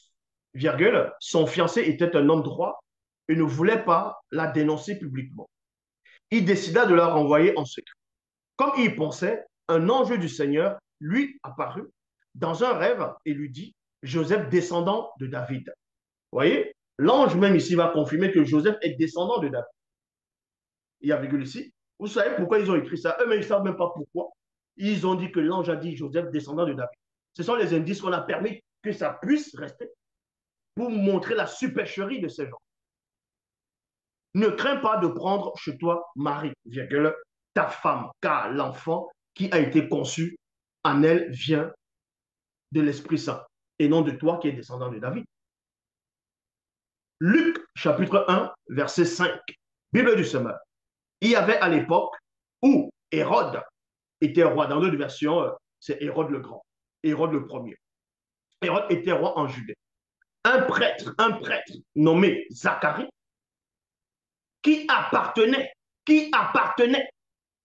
virgule, son fiancé était un homme droit et ne voulait pas la dénoncer publiquement. Il décida de la renvoyer en secret. Comme il pensait, un ange du Seigneur lui apparut dans un rêve et lui dit, Joseph, descendant de David. Vous voyez, l'ange même ici va confirmer que Joseph est descendant de David. Il y a virgule ici. Vous savez pourquoi ils ont écrit ça? Eux-mêmes, ils ne savent même pas pourquoi. Ils ont dit que l'ange a dit Joseph, descendant de David. Ce sont les indices qu'on a permis que ça puisse rester pour montrer la supercherie de ces gens. Ne crains pas de prendre chez toi Marie, virgule, ta femme, car l'enfant qui a été conçu en elle vient de l'Esprit Saint et non de toi qui es descendant de David. Luc, chapitre 1, verset 5, Bible du Semeur. Il y avait à l'époque où Hérode était roi, dans d'autres versions, c'est Hérode le Grand, Hérode le Premier. Hérode était roi en Judée. Un prêtre nommé Zacharie, qui appartenait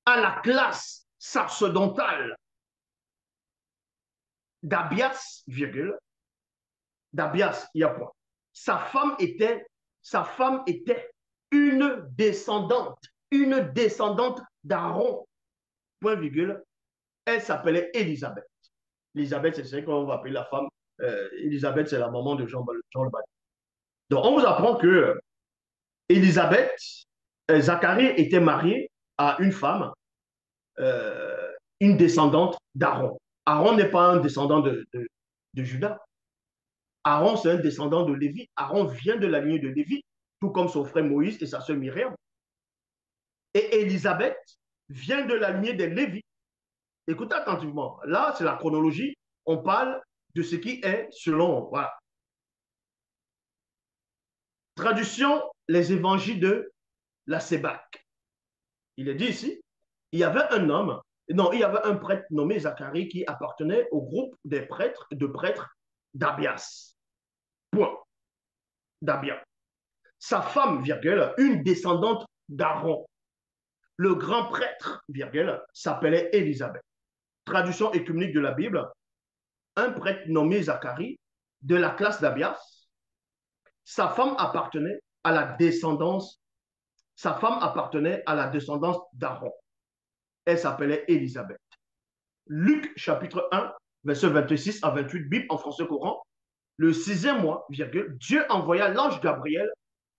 à la classe sacerdotale d'Abias, virgule, d'Abias, il y a point. Sa femme était une descendante d'Aaron, point virgule. Elle s'appelait Élisabeth. Élisabeth, c'est ce qu'on va appeler la femme. Élisabeth, c'est la maman de Jean le Baptiste. Donc, on vous apprend que Élisabeth, Zacharie était marié à une femme, une descendante d'Aaron. Aaron n'est pas un descendant de Judas. Aaron, c'est un descendant de Lévi. Aaron vient de la lignée de Lévi, tout comme son frère Moïse et sa sœur Myriam. Et Élisabeth vient de la lignée des Lévites. Écoutez attentivement. Là, c'est la chronologie. On parle de ce qui est selon. Voilà. Traduction, les évangiles de la Sébac. Il est dit ici, il y avait un homme, non, il y avait un prêtre nommé Zacharie qui appartenait au groupe des prêtres, de prêtres d'Abias. Point. D'Abia. Sa femme, virgule, une descendante d'Aaron. Le grand prêtre, virgule, s'appelait Élisabeth. Traduction écuménique de la Bible, un prêtre nommé Zacharie, de la classe d'Abias. Sa femme appartenait à la descendance, d'Aaron. Elle s'appelait Élisabeth. Luc chapitre 1, verset 26 à 28, Bible en français courant. Le 6e mois, virgule, Dieu envoya l'ange Gabriel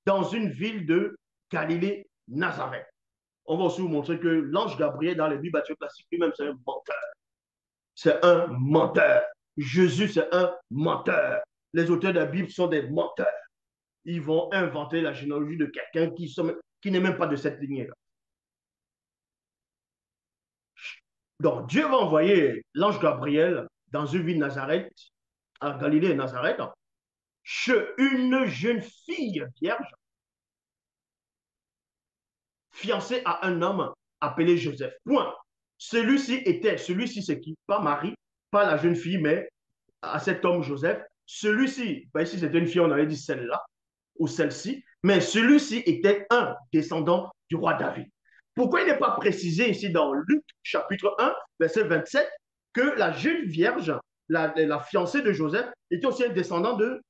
dans une ville de Galilée, Nazareth. On va aussi vous montrer que l'ange Gabriel dans les Bibles classiques lui-même, c'est un menteur. C'est un menteur. Jésus, c'est un menteur. Les auteurs de la Bible sont des menteurs. Ils vont inventer la généalogie de quelqu'un qui n'est même pas de cette lignée-là. Donc, Dieu va envoyer l'ange Gabriel dans une ville Nazareth, à Galilée et Nazareth, chez une jeune fille vierge, fiancée à un homme appelé Joseph. Point. Celui-ci, c'est qui? Pas Marie, pas la jeune fille, mais à cet homme Joseph. Celui-ci, ben ici c'était une fille, on avait dit celle-là, ou celle-ci, mais celui-ci était un descendant du roi David. Pourquoi il n'est pas précisé ici dans Luc chapitre 1, verset 27, que la jeune vierge, la fiancée de Joseph, était aussi un descendant de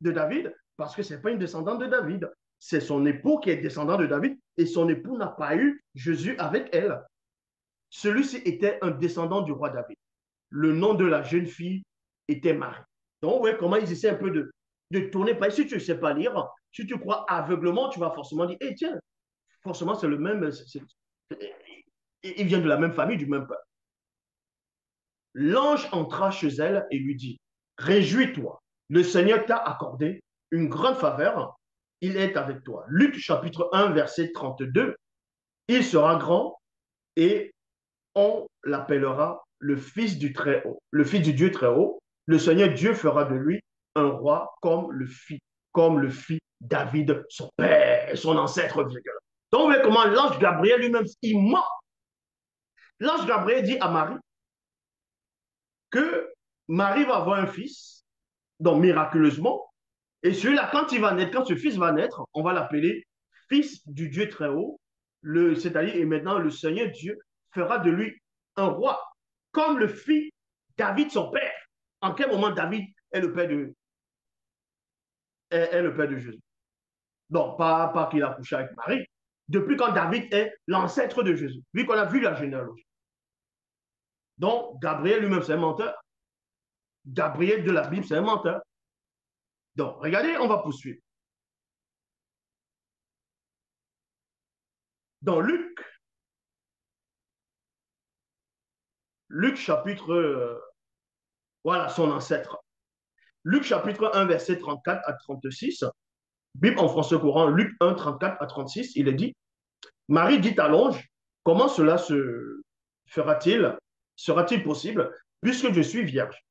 David? Parce que ce n'est pas une descendante de David. C'est son époux qui est descendant de David et son époux n'a pas eu Jésus avec elle. Celui-ci était un descendant du roi David. Le nom de la jeune fille était Marie. Donc, ouais, comment ils essaient un peu de tourner. Si tu ne sais pas lire, si tu crois aveuglement, tu vas forcément dire, eh tiens, forcément c'est le même, il vient de la même famille, du même peuple. L'ange entra chez elle et lui dit, réjouis-toi, le Seigneur t'a accordé une grande faveur, il est avec toi. Luc chapitre 1, verset 32, il sera grand et on l'appellera le Fils du Très-Haut, le Fils du Dieu Très-Haut. Le Seigneur Dieu fera de lui un roi comme le fit David, son père, son ancêtre. Donc, vous voyez comment l'ange Gabriel lui-même, il ment. L'ange Gabriel dit à Marie que Marie va avoir un fils, donc miraculeusement, et celui-là, quand ce fils va naître, on va l'appeler Fils du Dieu Très-Haut, c'est-à-dire, et maintenant, le Seigneur Dieu fera de lui un roi, comme le fit David, son père. En quel moment David est le père de Jésus? Donc, pas qu'il a couché avec Marie. Depuis quand David est l'ancêtre de Jésus, vu qu'on a vu la généalogie. Donc, Gabriel lui-même, c'est un menteur. Gabriel de la Bible, c'est un menteur. Donc, regardez, on va poursuivre. Dans Luc chapitre, voilà son ancêtre. Luc chapitre 1, verset 34 à 36, Bible en français courant, Luc 1, 34 à 36, il est dit, Marie dit à l'ange, comment cela sera-t-il possible, puisque je suis vierge?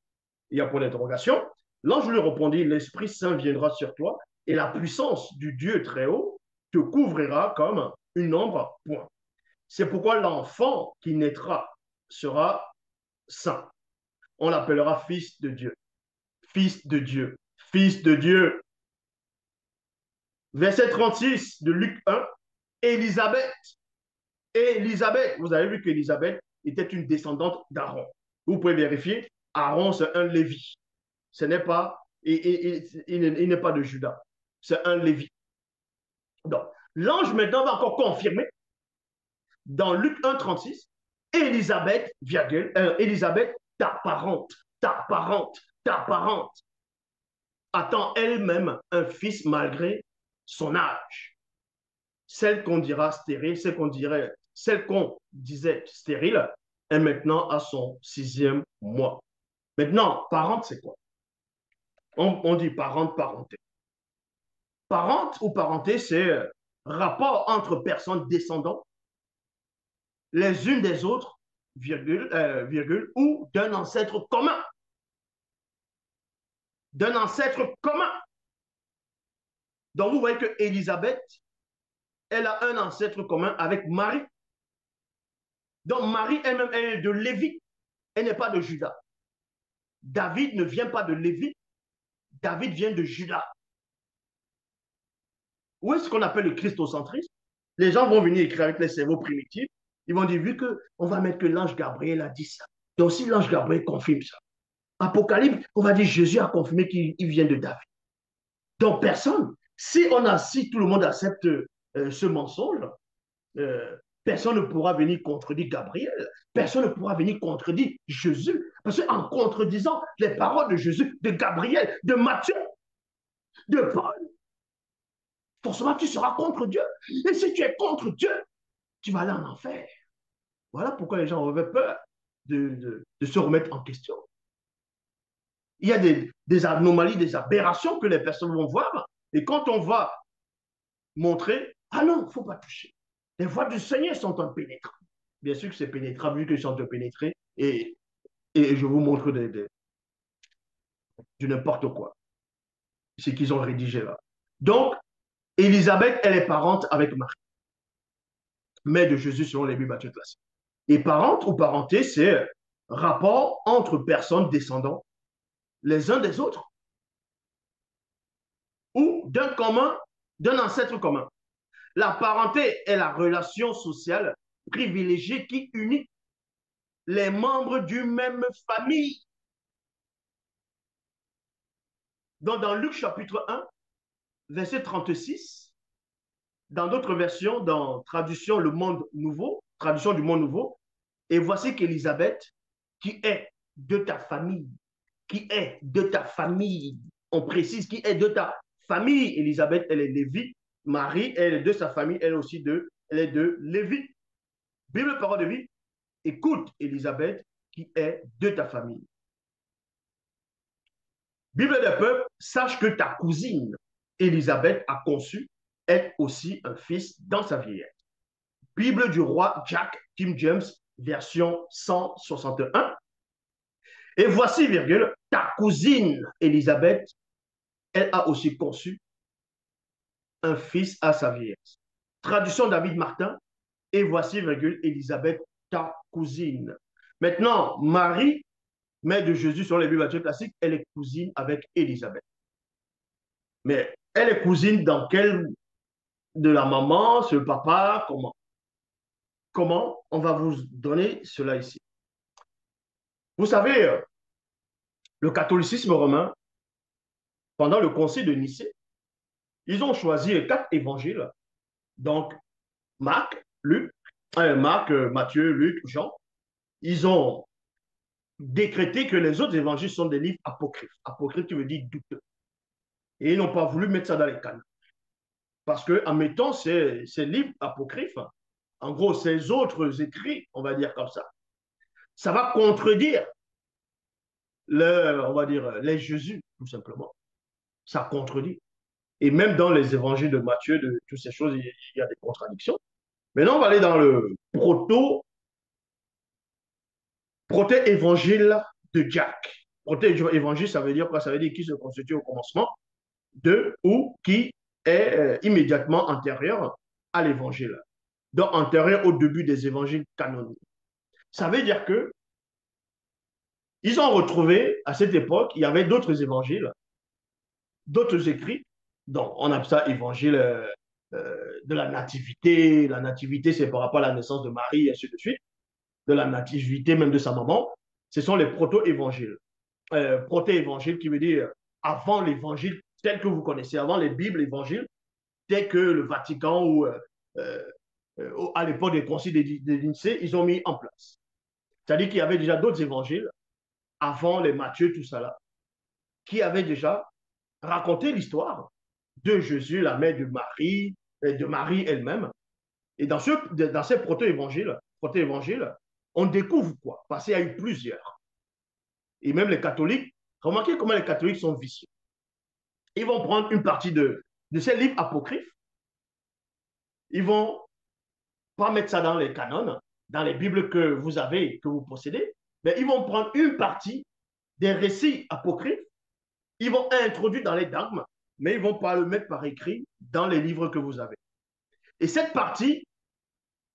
Il y a point d'interrogation. L'ange lui répondit, l'Esprit Saint viendra sur toi, et la puissance du Dieu très haut te couvrira comme une ombre. Point. C'est pourquoi l'enfant qui naîtra sera saint. On l'appellera fils de Dieu. Fils de Dieu. Fils de Dieu. Verset 36 de Luc 1. Élisabeth, vous avez vu qu'Élisabeth était une descendante d'Aaron. Vous pouvez vérifier, Aaron c'est un Lévi. Ce n'est pas, il n'est pas de Judas. C'est un Lévi. Donc, l'ange maintenant va encore confirmer dans Luc 1, 36, Élisabeth, ta parente, attend elle-même un fils malgré son âge. Celle qu'on dira stérile, celle qu'on disait stérile, est maintenant à son 6e mois. Maintenant, parente, c'est quoi? On dit parente, parenté. Parente ou parenté, c'est rapport entre personnes descendantes les unes des autres, virgule, ou d'un ancêtre commun. D'un ancêtre commun. Donc, vous voyez que Élisabeth, elle a un ancêtre commun avec Marie. Donc, Marie elle-même, elle est de Lévi. Elle n'est pas de Juda. David ne vient pas de Lévi. David vient de Juda. Où est-ce qu'on appelle le christocentrisme? Les gens vont venir écrire avec les cerveaux primitifs. Ils vont dire, vu qu'on va mettre que l'ange Gabriel a dit ça. Donc, si l'ange Gabriel confirme ça. Apocalypse, on va dire Jésus a confirmé qu'il vient de David. Donc, personne. Si tout le monde accepte ce mensonge, personne ne pourra venir contredire Gabriel. Personne ne pourra venir contredire Jésus. Parce qu'en contredisant les paroles de Jésus, de Gabriel, de Matthieu, de Paul, forcément tu seras contre Dieu. Et si tu es contre Dieu, tu vas aller en enfer. Voilà pourquoi les gens avaient peur de se remettre en question. Il y a des anomalies, des aberrations que les personnes vont voir. Et quand on va montrer, ah non, il ne faut pas toucher. Les voies du Seigneur sont impénétrables. Bien sûr que c'est pénétrable, vu qu'ils sont pénétrés. Et je vous montre du n'importe quoi. Ce qu'ils ont rédigé là. Donc, Élisabeth, elle est parente avec Marie, mère de Jésus selon les Bibles classiques. Et parente ou parenté, c'est rapport entre personnes descendants les uns des autres ou d'un ancêtre commun. La parenté est la relation sociale privilégiée qui unit les membres d'une même famille. Donc, dans Luc chapitre 1, verset 36, dans d'autres versions, dans traduction Le Monde Nouveau, traduction du Monde Nouveau, et voici qu'Élisabeth, qui est de ta famille, on précise qui est de ta famille. Élisabeth, elle est Lévi. Marie, elle est de sa famille, elle est de Lévi. Bible parole de vie, écoute Élisabeth, qui est de ta famille. Bible des peuples, sache que ta cousine Élisabeth a conçu, elle aussi, un fils dans sa vieillesse. Bible du roi Jack King James, version 161. Et voici, virgule, ta cousine Élisabeth, elle a aussi conçu un fils à sa vieillesse. Traduction David Martin, et voici, virgule, Élisabeth, ta cousine. Maintenant, Marie, mère de Jésus sur les Bibles classiques, elle est cousine avec Élisabeth. Mais elle est cousine dans quelle de la maman, ce papa, comment? Comment? On va vous donner cela ici. Vous savez, le catholicisme romain, pendant le concile de Nicée, ils ont choisi 4 évangiles. Donc, Marc, Matthieu, Luc, Jean. Ils ont décrété que les autres évangiles sont des livres apocryphes. Apocryphe, tu veux dire douteux. Et ils n'ont pas voulu mettre ça dans les canons. Parce qu'en mettant ces livres apocryphes, en gros, ces autres écrits, on va dire comme ça va contredire on va dire, les Jésus, tout simplement. Ça contredit. Et même dans les évangiles de Matthieu, de toutes ces choses, il y a des contradictions. Maintenant, on va aller dans le proto-évangile de Jack. Proto-évangile, ça veut dire quoi? Ça veut dire qui se constitue au commencement ou qui est immédiatement antérieur à l'évangile. Donc, antérieur au début des évangiles canoniques. Ça veut dire que ils ont retrouvé, à cette époque, il y avait d'autres évangiles, d'autres écrits. Donc, on appelle ça évangile de la nativité. La nativité, c'est par rapport à la naissance de Marie, et ainsi de suite. De la nativité même de sa maman. Ce sont les proto-évangiles. Proto-évangile qui veut dire avant l'évangile tel que vous connaissez, avant les Bibles évangiles, tel que le Vatican ou à l'époque des conciles de Nicée, ils ont mis en place. C'est-à-dire qu'il y avait déjà d'autres évangiles avant les Matthieu, tout ça là, qui avaient déjà raconté l'histoire de Jésus, la mère de Marie elle-même. Et dans ces proto-évangiles, on découvre quoi? Parce qu'il y a eu plusieurs. Et même les catholiques, remarquez comment les catholiques sont vicieux. Ils vont prendre une partie de ces livres apocryphes, ils vont pas mettre ça dans les canons, dans les Bibles que vous avez, que vous possédez, mais ils vont prendre une partie des récits apocryphes, ils vont introduire dans les dogmes, mais ils ne vont pas le mettre par écrit dans les livres que vous avez. Et cette partie,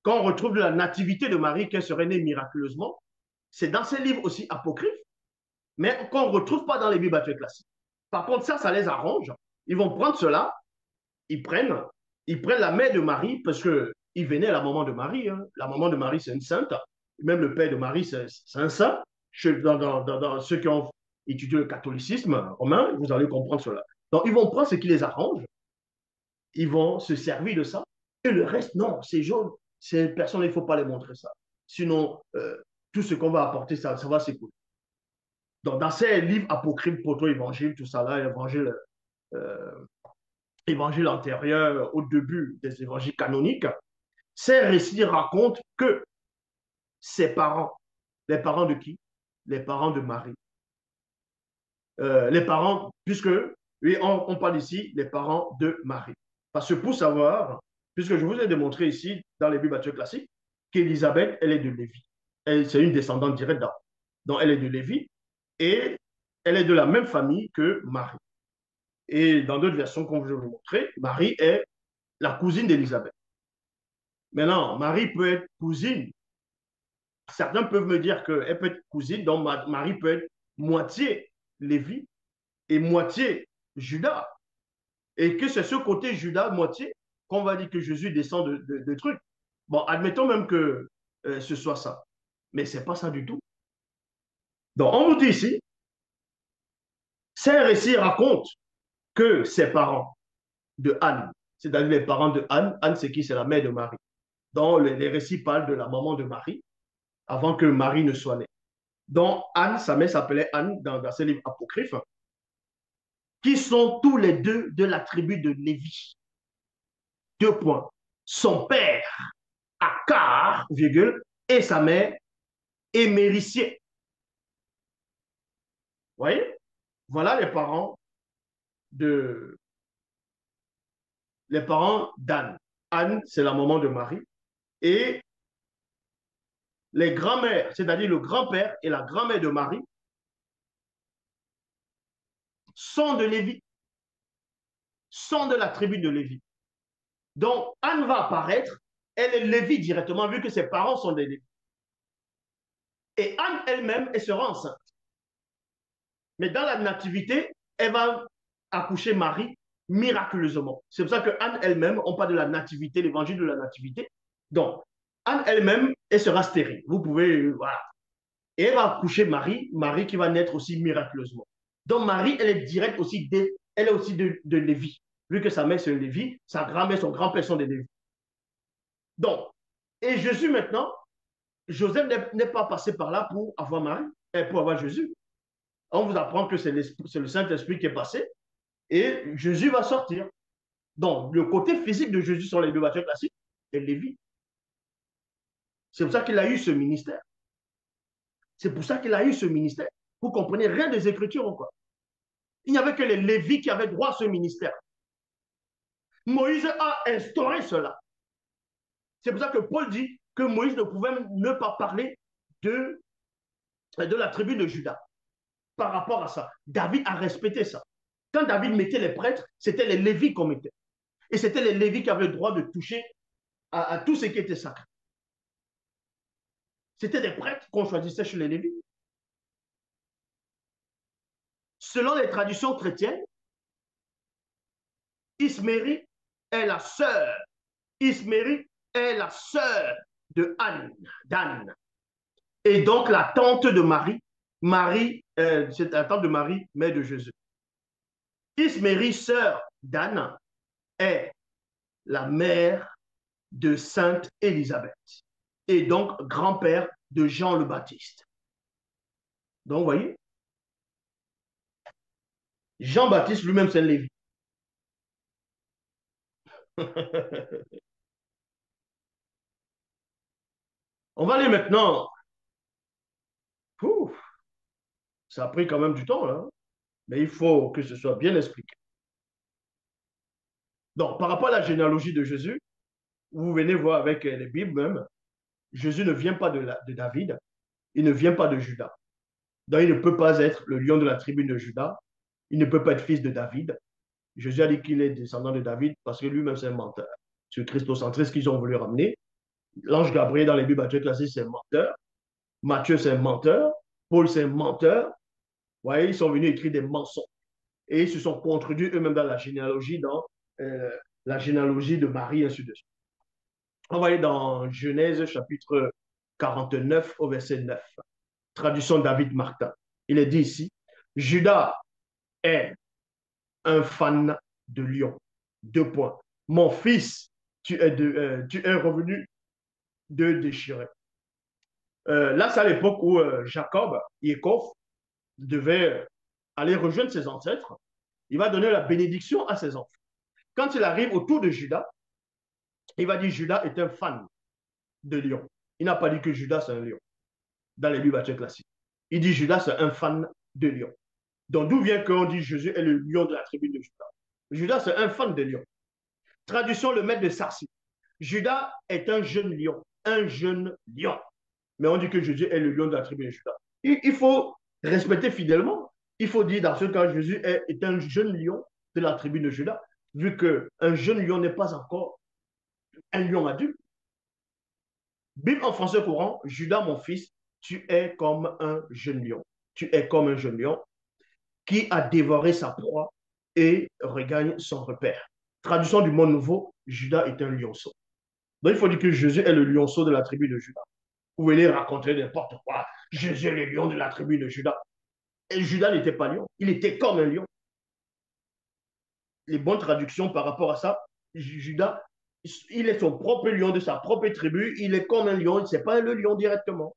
quand on retrouve la nativité de Marie, qu'elle serait née miraculeusement, c'est dans ces livres aussi apocryphes, mais qu'on ne retrouve pas dans les Bibles classiques. Par contre, ça les arrange. Ils vont prendre cela, ils prennent, ils prennent la mère de Marie, parce qu'ils venaient à la maman de Marie. Hein. La maman de Marie, c'est une sainte. Même le père de Marie, c'est un saint. Dans ceux qui ont étudié le catholicisme romain, vous allez comprendre cela. Donc, ils vont prendre ce qui les arrange, ils vont se servir de ça, et le reste, non, c'est jaune. Ces personnes, il ne faut pas les montrer ça. Sinon, tout ce qu'on va apporter, ça va s'écouler. Donc, dans ces livres apocryphes, proto-évangile, tout ça là, euh, évangile antérieur au début des évangiles canoniques, ces récits racontent que ses parents, les parents de qui? Les parents de Marie. Les parents, puisque, oui, on parle ici, les parents de Marie. Parce que pour savoir, puisque je vous ai démontré ici, dans les Bibles classiques, qu'Élisabeth, elle est de Lévi. C'est une descendante directe d'Aaron. Donc, elle est de Lévi et elle est de la même famille que Marie. Et dans d'autres versions, comme je vous l'ai montré, Marie est la cousine d'Élisabeth. Maintenant, Marie peut être cousine. Certains peuvent me dire qu'elle peut être cousine, donc Marie peut être moitié Lévi et moitié Judas. Et que c'est ce côté Judas moitié qu'on va dire que Jésus descend de trucs. Bon, admettons même que ce soit ça. Mais ce n'est pas ça du tout. Donc, on nous dit ici, ces récits racontent que ses parents de Anne, c'est-à-dire les parents de Anne, Anne c'est qui? C'est la mère de Marie. Donc, les récits parlent de la maman de Marie avant que Marie ne soit née. Donc, Anne, sa mère s'appelait Anne dans ses livres apocryphes, qui sont tous les deux de la tribu de Lévi. 2 points. Son père, Akar, virgule, et sa mère, Éméricier. Vous voyez? Voilà les parents d'Anne. Anne, c'est la maman de Marie. Et les grands-mères, c'est-à-dire le grand-père et la grand-mère de Marie, sont de Lévi, sont de la tribu de Lévi. Donc, Anne va apparaître, elle est Lévi directement, vu que ses parents sont des Lévi. Et Anne elle-même, elle sera enceinte. Mais dans la nativité, elle va accoucher Marie miraculeusement. C'est pour ça que Anne elle-même, on parle de la nativité, l'évangile de la nativité. Donc, Anne elle-même, elle sera stérile. Vous pouvez, voilà. Et elle va accoucher Marie, Marie qui va naître aussi miraculeusement. Donc, Marie, elle est directe aussi, elle est aussi de Lévi. Vu que sa mère, c'est Lévi, sa grand-mère, son grand-père sont des Lévi. Donc, et Jésus maintenant, Joseph n'est pas passé par là pour avoir Marie, pour avoir Jésus. On vous apprend que c'est le Saint-Esprit qui est passé et Jésus va sortir. Donc, le côté physique de Jésus sur les deux voitures classiques est Lévi. C'est pour ça qu'il a eu ce ministère. C'est pour ça qu'il a eu ce ministère. Vous comprenez rien des Écritures encore. Il n'y avait que les Lévites qui avaient droit à ce ministère. Moïse a instauré cela. C'est pour ça que Paul dit que Moïse ne pouvait ne pas parler de la tribu de Juda. Par rapport à ça, David a respecté ça. Quand David mettait les prêtres, c'était les Lévites qu'on mettait. Et c'était les Lévites qui avaient le droit de toucher à tout ce qui était sacré. C'était des prêtres qu'on choisissait chez les Lévites. Selon les traditions chrétiennes, Ismérie est la sœur. Ismérie est la sœur de d'Anne. Et donc la tante de Marie, c'est la tante de Marie, mère de Jésus. Ismérie, sœur d'Anne, est la mère de Sainte Élisabeth et donc grand-père de Jean le Baptiste. Donc, vous voyez, Jean-Baptiste lui-même, c'est un Lévi. On va aller maintenant. Ouf, ça a pris quand même du temps, là. Mais il faut que ce soit bien expliqué. Donc, par rapport à la généalogie de Jésus, vous venez voir avec les Bibles même, Jésus ne vient pas de David, il ne vient pas de Juda. Donc, il ne peut pas être le lion de la tribu de Juda, il ne peut pas être fils de David. Jésus a dit qu'il est descendant de David parce que lui-même, c'est un menteur. C'est le christocentrisme qu'ils ont voulu ramener. L'ange Gabriel, dans les Bibles classiques, c'est un menteur. Matthieu, c'est un menteur. Paul, c'est un menteur. Vous voyez, ils sont venus écrire des mensonges. Et ils se sont contredits eux-mêmes dans la généalogie de Marie, ainsi de suite. On va aller dans Genèse chapitre 49 au verset 9. Traduction David Martin. Il est dit ici, Judas est un fan de lion. Deux points. Mon fils, tu es revenu de déchirer. Là, c'est à l'époque où Jacob, Yaakov, devait aller rejoindre ses ancêtres. Il va donner la bénédiction à ses enfants. Quand il arrive autour de Judas, il va dire Judas est un fan de lion. Il n'a pas dit que Judas c'est un lion dans les Bibles classiques. Il dit Judas c'est un fan de lion. Donc d'où vient qu'on dit Jésus est le lion de la tribu de Judas? Judas c'est un fan de lion. Traduction le maître de Sarcy. Judas est un jeune lion. Un jeune lion. Mais on dit que Jésus est le lion de la tribu de Judas. Il faut respecter fidèlement. Il faut dire dans ce cas, Jésus est un jeune lion de la tribu de Judas, vu qu'un jeune lion n'est pas encore un lion adulte. Bible en français courant, Judas, mon fils, tu es comme un jeune lion. Tu es comme un jeune lion qui a dévoré sa proie et regagne son repère. Traduction du monde nouveau, Judas est un lionceau. Donc il faut dire que Jésus est le lionceau de la tribu de Judas. Vous venez raconter n'importe quoi. Jésus est le lion de la tribu de Judas. Et Judas n'était pas lion, il était comme un lion. Les bonnes traductions par rapport à ça, Judas, il est son propre lion de sa propre tribu, il est comme un lion, il n'est pas le lion directement.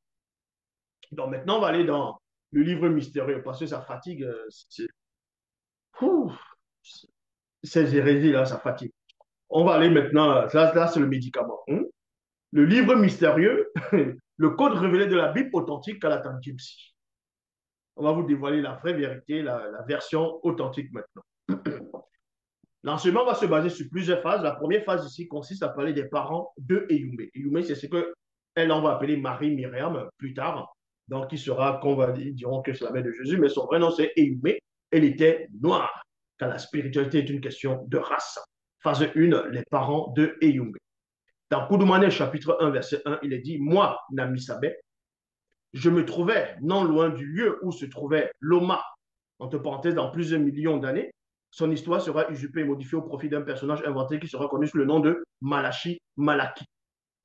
Donc maintenant, on va aller dans le livre mystérieux, parce que ça fatigue. Ces hérésies-là, ça fatigue. On va aller maintenant, là c'est le médicament. Le livre mystérieux, le code révélé de la Bible authentique à la Tantimsi. On va vous dévoiler la vraie vérité, la version authentique maintenant. L'enseignement va se baser sur plusieurs phases. La première phase ici consiste à parler des parents de Eyumé. Eyumé, c'est ce qu'elle on va appeler Marie Myriam plus tard. Donc, qui sera, qu'on va dire, diront que c'est la mère de Jésus, mais son vrai nom c'est Eyumé. Elle était noire, car la spiritualité est une question de race. Phase 1, les parents de Eyumé. Dans Koudoumane, chapitre 1, verset 1, il est dit, moi, Nami Sabé, je me trouvais non loin du lieu où se trouvait Loma, entre parenthèses, dans plusieurs millions d'années. Son histoire sera usurpée et modifiée au profit d'un personnage inventé qui sera connu sous le nom de Malachi Malaki.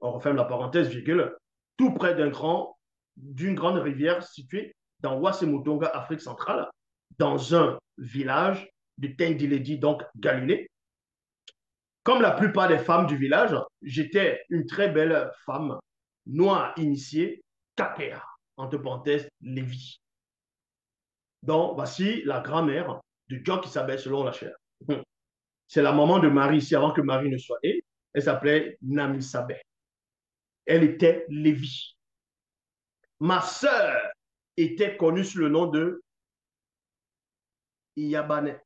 On referme la parenthèse, virgule, tout près d'une grande rivière située dans Wassemutonga, Afrique centrale, dans un village de Tendiledi, donc Galilée. Comme la plupart des femmes du village, j'étais une très belle femme, noire initiée, Kapea, entre parenthèses, Lévi. Donc, voici la grand-mère de John qui s'appelle selon la chair. C'est la maman de Marie ici, avant que Marie ne soit née. Elle s'appelait Nami Sabé. Elle était Lévi. Ma sœur était connue sous le nom de Iyabane.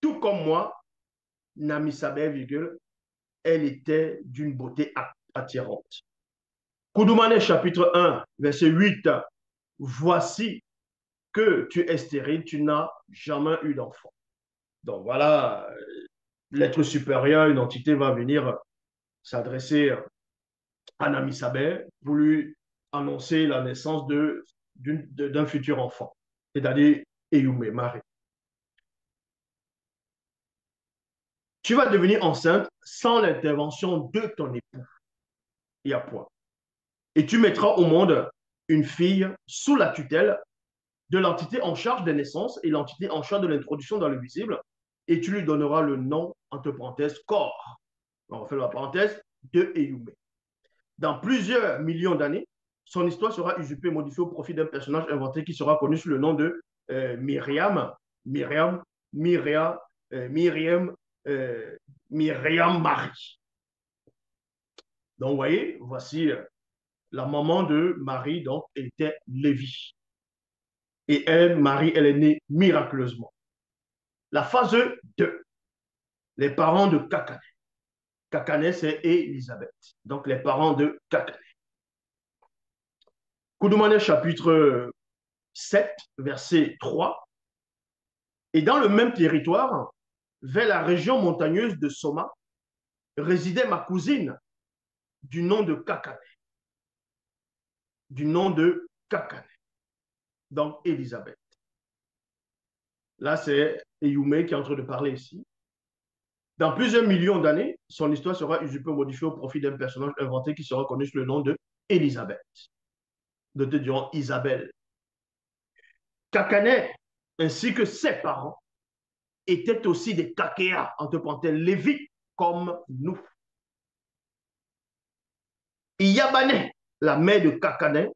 Tout comme moi, Nami Sabé, virgule, elle était d'une beauté attirante. Koudoumane, chapitre 1, verset 8. Voici que tu es stérile, tu n'as jamais eu d'enfant. Donc voilà, l'être supérieur, une entité va venir s'adresser à Nami Sabé pour lui annoncer la naissance d'un futur enfant, c'est-à-dire Eyumé, Marie. Tu vas devenir enceinte sans l'intervention de ton époux. Il y a point. Et tu mettras au monde une fille sous la tutelle de l'entité en charge des naissances et l'entité en charge de l'introduction dans le visible, et tu lui donneras le nom, entre parenthèses, corps. On refait la parenthèse, de Eyumé. Dans plusieurs millions d'années, son histoire sera usurpée et modifiée au profit d'un personnage inventé qui sera connu sous le nom de Myriam Marie. Donc, vous voyez, voici la maman de Marie, donc, était Lévi. Et elle, Marie, elle est née miraculeusement. La phase 2, les parents de Kakane. Kakanè, c'est Élisabeth. Donc, les parents de Kakanè. Koudoumane, chapitre 7, verset 3. Et dans le même territoire, vers la région montagneuse de Soma, résidait ma cousine du nom de Kakanè. Du nom de Kakanè. Donc, Élisabeth. Là, c'est Eyumé qui est en train de parler ici. Dans plusieurs millions d'années, son histoire sera usurpée, modifiée au profit d'un personnage inventé qui sera connu sous le nom de Élisabeth. Nous te dirons Isabelle. Kakanè, ainsi que ses parents, étaient aussi des Kakéa, entre parenthèses, Lévites, comme nous. Yabanè, la mère de Kakanè,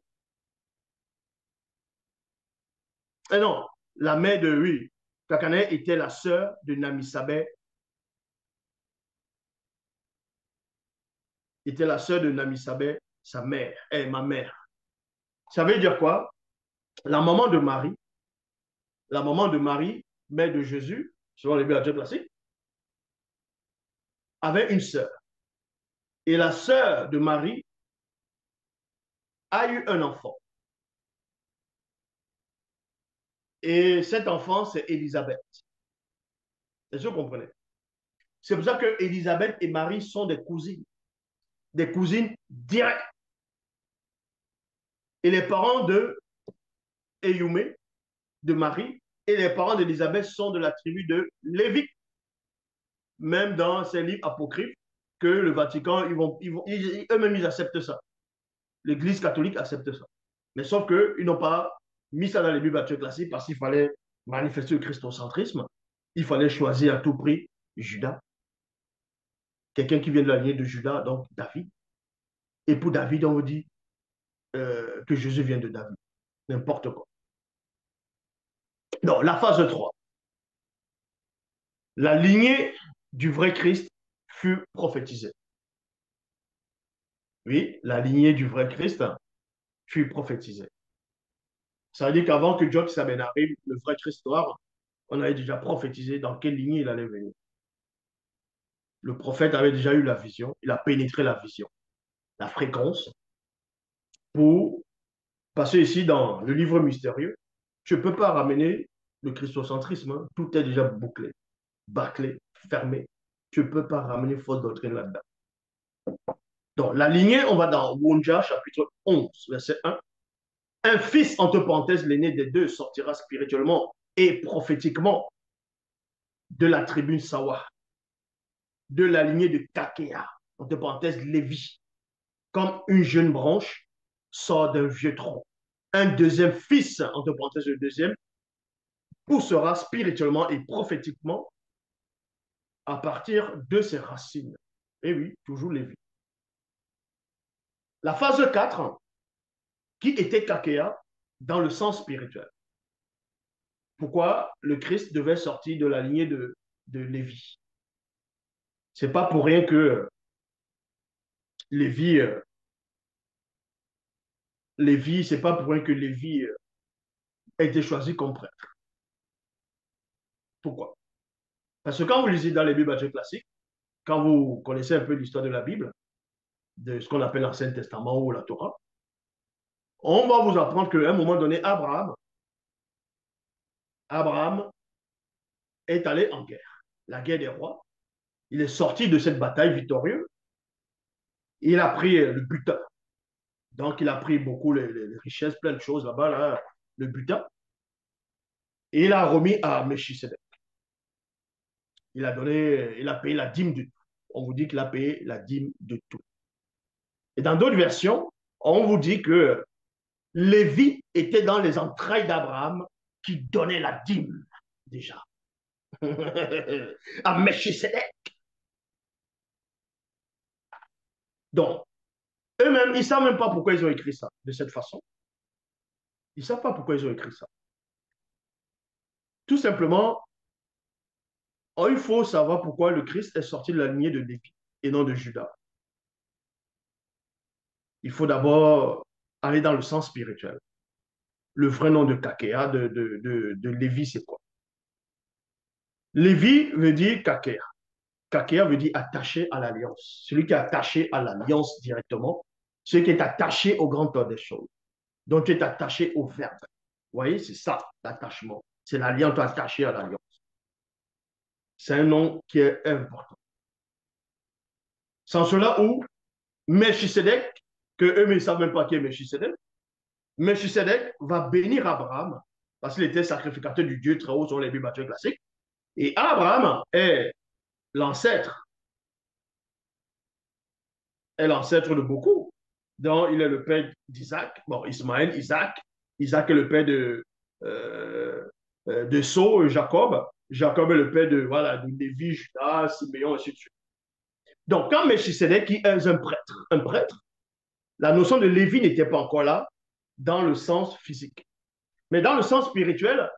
non, la mère de, oui, Kakanè était la sœur de Namisabè, était la sœur de Namisabè, sa mère, ma mère. Ça veut dire quoi? La maman de Marie, mère de Jésus, selon les Bibles classiques, avait une sœur. Et la sœur de Marie a eu un enfant. Et cet enfant, c'est Élisabeth. Est-ce que vous comprenez? C'est pour ça que Élisabeth et Marie sont des cousines directes. Et les parents de Eyumé, de Marie, et les parents d'Élisabeth sont de la tribu de Lévi. Même dans ces livres apocryphes, que le Vatican, eux-mêmes, ils acceptent ça. L'Église catholique accepte ça. Mais sauf qu'ils n'ont pas mis ça dans les Bibles classiques parce qu'il fallait manifester le christocentrisme. Il fallait choisir à tout prix Judas. Quelqu'un qui vient de la lignée de Judas, donc David. Et pour David, on vous dit que Jésus vient de David. N'importe quoi. Non, la phase 3. La lignée du vrai Christ fut prophétisée. Oui, la lignée du vrai Christ fut prophétisée. Ça veut dire qu'avant que John Sabin arrive, le vrai Christ noir, on avait déjà prophétisé dans quelle lignée il allait venir. Le prophète avait déjà eu la vision, il a pénétré la vision, la fréquence, pour passer ici dans le livre mystérieux. Tu ne peux pas ramener le christocentrisme, hein. Tout est déjà bouclé, bâclé, fermé. Tu ne peux pas ramener fausse doctrine là-dedans. Donc, la lignée, on va dans Wonja, chapitre 11, verset 1. Un fils, entre parenthèses, l'aîné des deux, sortira spirituellement et prophétiquement de la tribu Sawa, de la lignée de Kakéa, entre parenthèses, Lévi, comme une jeune branche sort d'un vieux tronc. Un deuxième fils, entre parenthèses, le deuxième, poussera spirituellement et prophétiquement à partir de ses racines. Et oui, toujours Lévi. La phase 4, qui était Kakéa dans le sens spirituel. Pourquoi le Christ devait sortir de la lignée de Lévi? Ce n'est pas pour rien que Lévi, c'est pas pour rien que Lévi a été choisi comme prêtre. Pourquoi? Parce que quand vous lisez dans les Bibles classiques, quand vous connaissez un peu l'histoire de la Bible, de ce qu'on appelle l'Ancien Testament ou la Torah, on va vous apprendre qu'à un moment donné, Abraham est allé en guerre, la guerre des rois. Il est sorti de cette bataille victorieux. Il a pris le butin. Donc, il a pris beaucoup les richesses, plein de choses là-bas, là, le butin. Et il a remis à Melchisedec. Il a payé la dîme de tout. On vous dit qu'il a payé la dîme de tout. Et dans d'autres versions, on vous dit que Lévi était dans les entrailles d'Abraham qui donnait la dîme, déjà. À Melchisedec. Donc, eux-mêmes, ils ne savent même pas pourquoi ils ont écrit ça de cette façon. Ils ne savent pas pourquoi ils ont écrit ça. Tout simplement, il faut savoir pourquoi le Christ est sorti de la lignée de Lévi et non de Judas. Il faut d'abord aller dans le sens spirituel. Le vrai nom de Kakéa, de Lévi, c'est quoi? Lévi veut dire Kakéa. Kakea veut dire attaché à l'alliance. Celui qui est attaché à l'alliance directement, celui qui est attaché au grand ordre des choses. Donc, tu es attaché au verbe. Vous voyez, c'est ça, l'attachement. C'est l'alliance attachée à l'alliance. C'est un nom qui est important. Sans cela où Melchisedec, que eux ne savent même pas qui est Melchisedec, Melchisedec va bénir Abraham parce qu'il était sacrificateur du Dieu très haut sur les Bibles classiques. Et Abraham est l'ancêtre, de beaucoup. Donc, il est le père d'Isaac, bon, Ismaël, Isaac. Isaac est le père de Saul, Jacob. Jacob est le père de, voilà, de Lévi, Judas, Siméon, ainsi de suite. Donc, quand Melchisedec qui est un prêtre, la notion de Lévi n'était pas encore là dans le sens physique. Mais dans le sens spirituel,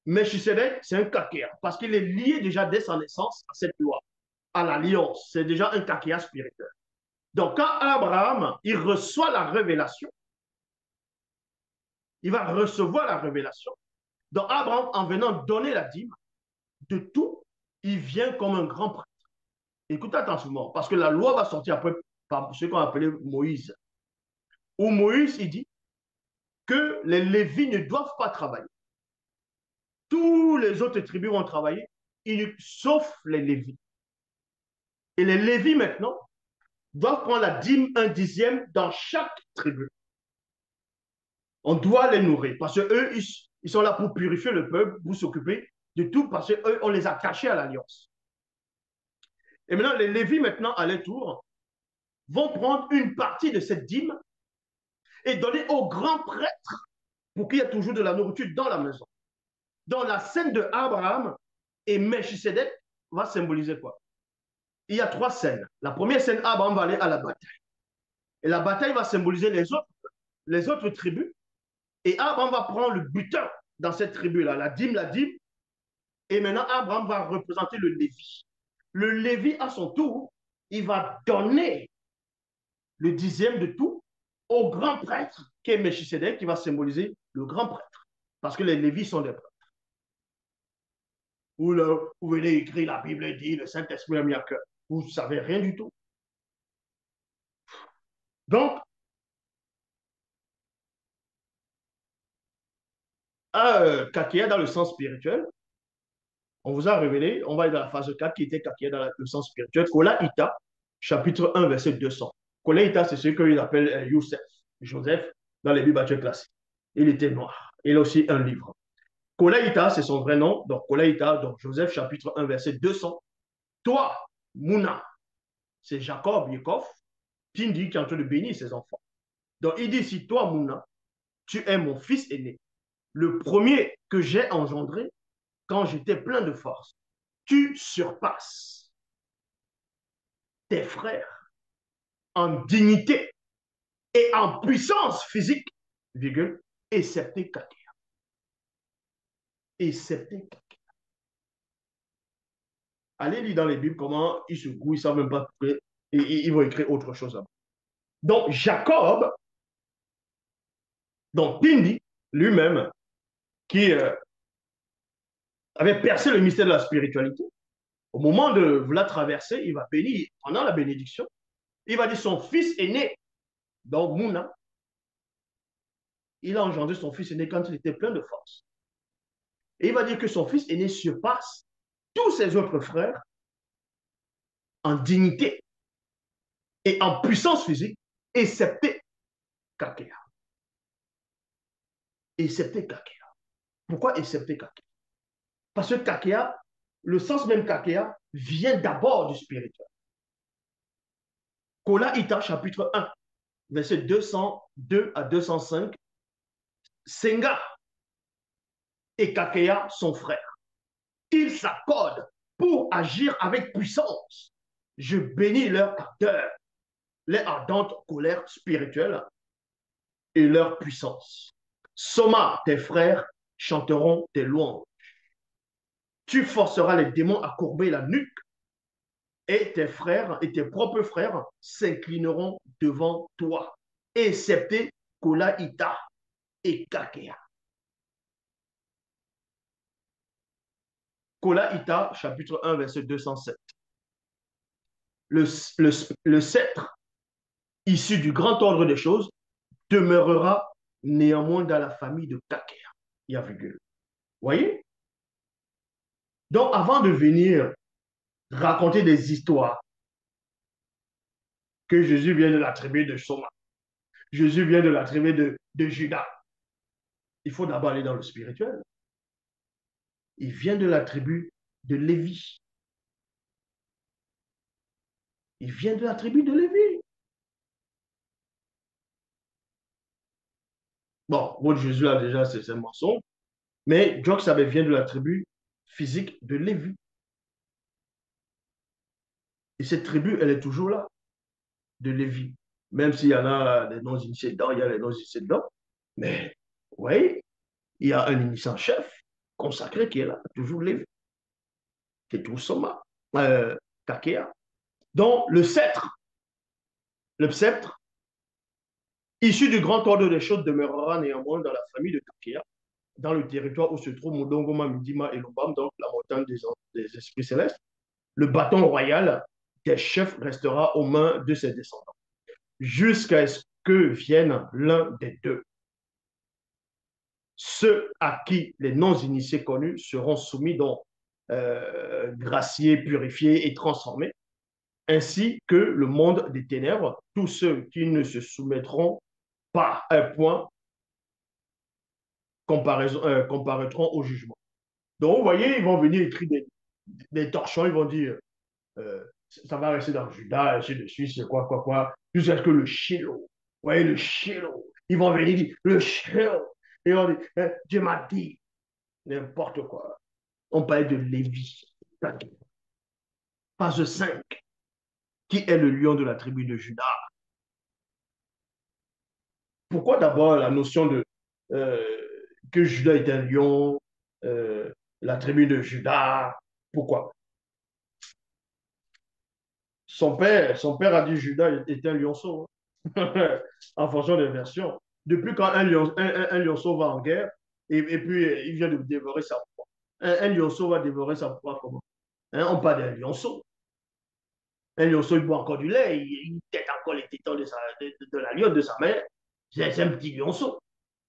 Melchisedec, c'est un kakéa, parce qu'il est lié déjà dès sa naissance à cette loi, à l'alliance. C'est déjà un kakéa spirituel. Donc, quand Abraham, il reçoit la révélation, il va recevoir la révélation. Donc, Abraham, en venant donner la dîme, de tout, il vient comme un grand prêtre. Écoutez attentivement, parce que la loi va sortir après par ce qu'on appelait Moïse. Où Moïse, il dit que les Lévites ne doivent pas travailler. Tous les autres tribus vont travailler, sauf les Lévites. Et les Lévites, maintenant, doivent prendre la dîme, un dixième dans chaque tribu. On doit les nourrir, parce qu'eux, ils sont là pour purifier le peuple, pour s'occuper de tout, parce qu'eux, on les a cachés à l'alliance. Et maintenant, les Lévites, maintenant, à leur tour, vont prendre une partie de cette dîme et donner au grand prêtre pour qu'il y ait toujours de la nourriture dans la maison. Donc, la scène de Abraham et Melchisedec va symboliser quoi? Il y a trois scènes. La première scène, Abraham va aller à la bataille. Et la bataille va symboliser les autres tribus. Et Abraham va prendre le butin dans cette tribu-là, la dîme. Et maintenant, Abraham va représenter le Lévi. Le Lévi, à son tour, il va donner le dixième de tout au grand prêtre, qui est Melchisedec, qui va symboliser le grand prêtre. Parce que les Lévis sont des prêtres. Vous venez écrire la Bible dit, le Saint-Esprit a mis à cœur. Vous ne savez rien du tout. Donc, Kakéa dans le sens spirituel, on vous a révélé, on va aller dans la phase 4 qui était Kakéa dans le sens spirituel. Kola Ita, chapitre 1, verset 200. Kola Ita, c'est ce qu'il appelle Youssef, Joseph, dans les Bibles classiques. Il était noir. Il a aussi un livre. Kola-Ita, c'est son vrai nom. Donc, Kola-Ita, donc Joseph, chapitre 1, verset 200. Toi, Mouna, c'est Jacob, Yaakov, Pindi qui est en train de bénir ses enfants. Donc, il dit, si toi, Mouna, tu es mon fils aîné, le premier que j'ai engendré quand j'étais plein de force, tu surpasses tes frères en dignité et en puissance physique, virgule, excepté Kakéa. Excepté Kakéa. Allez lire dans les Bibles comment ils se gouillent, ils ne savent même pas et ils vont écrire autre chose. Donc, Jacob, donc Pindi, lui-même, qui avait percé le mystère de la spiritualité, au moment de la traverser, il va bénir, pendant la bénédiction, il va dire son fils aîné, donc Mouna, il a engendré son fils aîné quand il était plein de force. Et il va dire que son fils aîné surpasse tous ses autres frères en dignité et en puissance physique, excepté Kakéa. Excepté Kakéa. Pourquoi excepté Kakéa? Parce que Kakéa, le sens même Kakéa, vient d'abord du spirituel. Kola Ita, chapitre 1, verset 202 à 205, Senga et Kakéa, son frère, ils s'accordent pour agir avec puissance. Je bénis leur ardeur, leur ardente colère spirituelle et leur puissance. Soma, tes frères, chanteront tes louanges. Tu forceras les démons à courber la nuque et tes frères et tes propres frères s'inclineront devant toi, excepté Kola Ita et Kakéa. Kolaïta, chapitre 1, verset 207. Le sceptre, issu du grand ordre des choses, demeurera néanmoins dans la famille de Takea. Il y a virgule. Voyez? Donc, avant de venir raconter des histoires que Jésus vient de la tribu de Soma, Jésus vient de la tribu de Judas, il faut d'abord aller dans le spirituel. Il vient de la tribu de Lévi. Il vient de la tribu de Lévi. Bon, votre Jésus a déjà ses mensonges, mais Joxabe vient de la tribu physique de Lévi. Et cette tribu, elle est toujours là, de Lévi. Même s'il y en a des non-initiés dedans, il y a les non-initiés dedans. Mais, vous voyez, il y a un initié en chef consacré qui est là, toujours Lévi. C'est tout Soma, Takea. Donc, le sceptre, issu du grand ordre des choses, demeurera néanmoins dans la famille de Takea, dans le territoire où se trouvent Modongoma, Midima et Lobam, donc la montagne des esprits célestes. Le bâton royal des chefs restera aux mains de ses descendants, jusqu'à ce que vienne l'un des deux. Ceux à qui les non-initiés connus seront soumis, donc graciés, purifiés et transformés, ainsi que le monde des ténèbres, tous ceux qui ne se soumettront pas à un point comparaîtront au jugement. Donc, vous voyez, ils vont venir écrire des torchons, ils vont dire ça va rester dans Judas, ainsi de suite, c'est quoi, jusqu'à ce que le Shiloh, vous voyez, le Shiloh, ils vont venir dire le Shiloh, ils vont dire Dieu m'a dit, n'importe quoi. On parlait de Lévi, phase 5, qui est le lion de la tribu de Judas. Pourquoi d'abord la notion de que Judas est un lion, la tribu de Judas? Pourquoi? Son père a dit Judas était un lionceau, hein, en fonction des versions. Depuis quand un lionceau va en guerre et puis il vient de dévorer sa proie. Un lionceau va dévorer sa proie comment? Hein, on parle d'un lionceau. Un lionceau, il boit encore du lait, il tête encore les tétons de la lionne de sa mère. C'est un petit lionceau.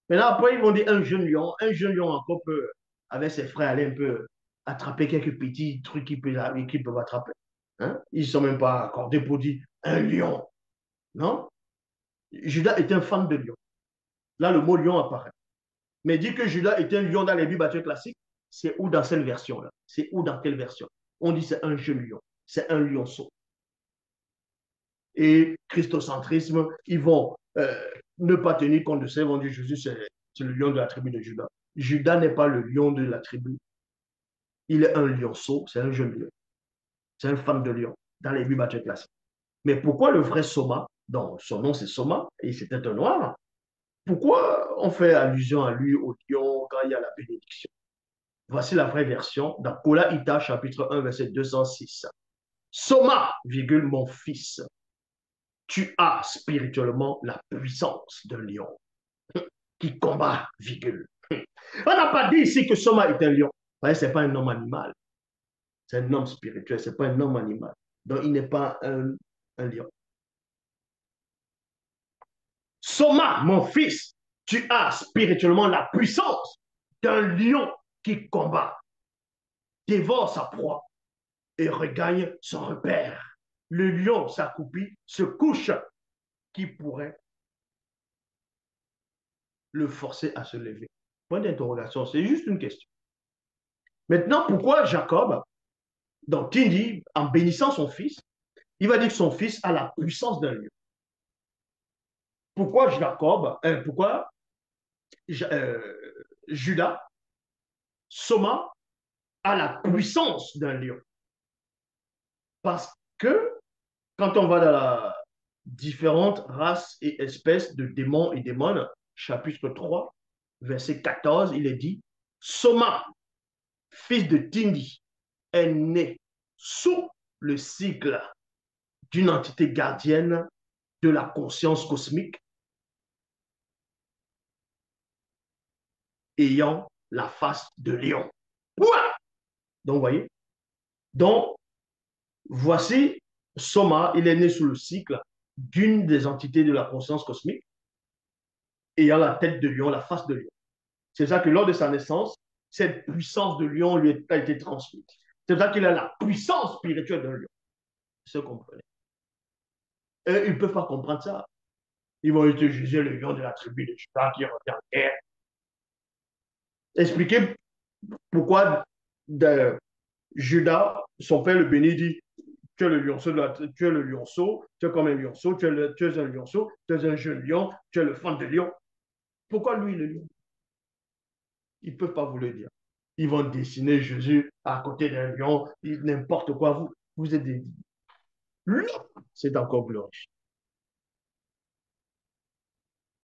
Maintenant, après, ils vont dire un jeune lion. Un jeune lion encore peut, avec ses frères, aller un peu attraper quelques petits trucs qu'ils peuvent attraper. Hein? Ils ne sont même pas accordés pour dire un lion. Non? Judas est un fan de lion. Là, le mot lion apparaît. Mais dire que Judas est un lion dans les Bibles classiques, c'est où dans cette version-là? C'est où dans quelle version? On dit c'est un jeune lion. C'est un lionceau. Et christocentrisme, ils vont ne pas tenir compte de ça. Ils vont dire Jésus, c'est le lion de la tribu de Judas. Judas n'est pas le lion de la tribu. Il est un lionceau, c'est un jeune lion. C'est un fan de lion dans les Bibles classiques. Mais pourquoi le vrai Soma, donc son nom c'est Soma, et c'était un noir, pourquoi on fait allusion à lui, au lion, quand il y a la bénédiction? Voici la vraie version dans Kolaïta, chapitre 1, verset 206. Soma, virgule, mon fils, tu as spirituellement la puissance d'un lion qui combat, virgule. On n'a pas dit ici que Soma est un lion. Ce n'est pas un homme animal. C'est un homme spirituel, ce n'est pas un homme animal. Donc, il n'est pas un lion. Soma, mon fils, tu as spirituellement la puissance d'un lion qui combat, dévore sa proie et regagne son repère. Le lion s'accroupit, se couche, qui pourrait le forcer à se lever? Point d'interrogation, c'est juste une question. Maintenant, pourquoi Jacob, donc Tindi, en bénissant son fils, il va dire que son fils a la puissance d'un lion? Pourquoi Judas, Soma, a la puissance d'un lion? Parce que quand on va dans la différentes races et espèces de démons et démones, chapitre 3, verset 14, il est dit, Soma, fils de Tindi, est né sous le sigle d'une entité gardienne de la conscience cosmique ayant la face de lion. Quoi? Donc, vous voyez. Donc, voici Soma, il est né sous le cycle d'une des entités de la conscience cosmique, ayant la tête de lion, la face de lion. C'est ça que lors de sa naissance, cette puissance de lion lui a été transmise. C'est ça qu'il a la puissance spirituelle d'un lion. Vous comprenez? Et ils ne peuvent pas comprendre ça. Ils vont utiliser le lion de la tribu de Juda qui revient en guerre. Expliquer pourquoi de Judas, son père le béni, dit tu es le lionceau, tu es le lionceau, tu es comme un lionceau, tu es un lionceau, tu es un jeune lion, tu es le fan de lion. Pourquoi lui le lion? Ils ne peuvent pas vous le dire. Ils vont dessiner Jésus à côté d'un lion, n'importe quoi. Vous êtes des... C'est encore glorifié.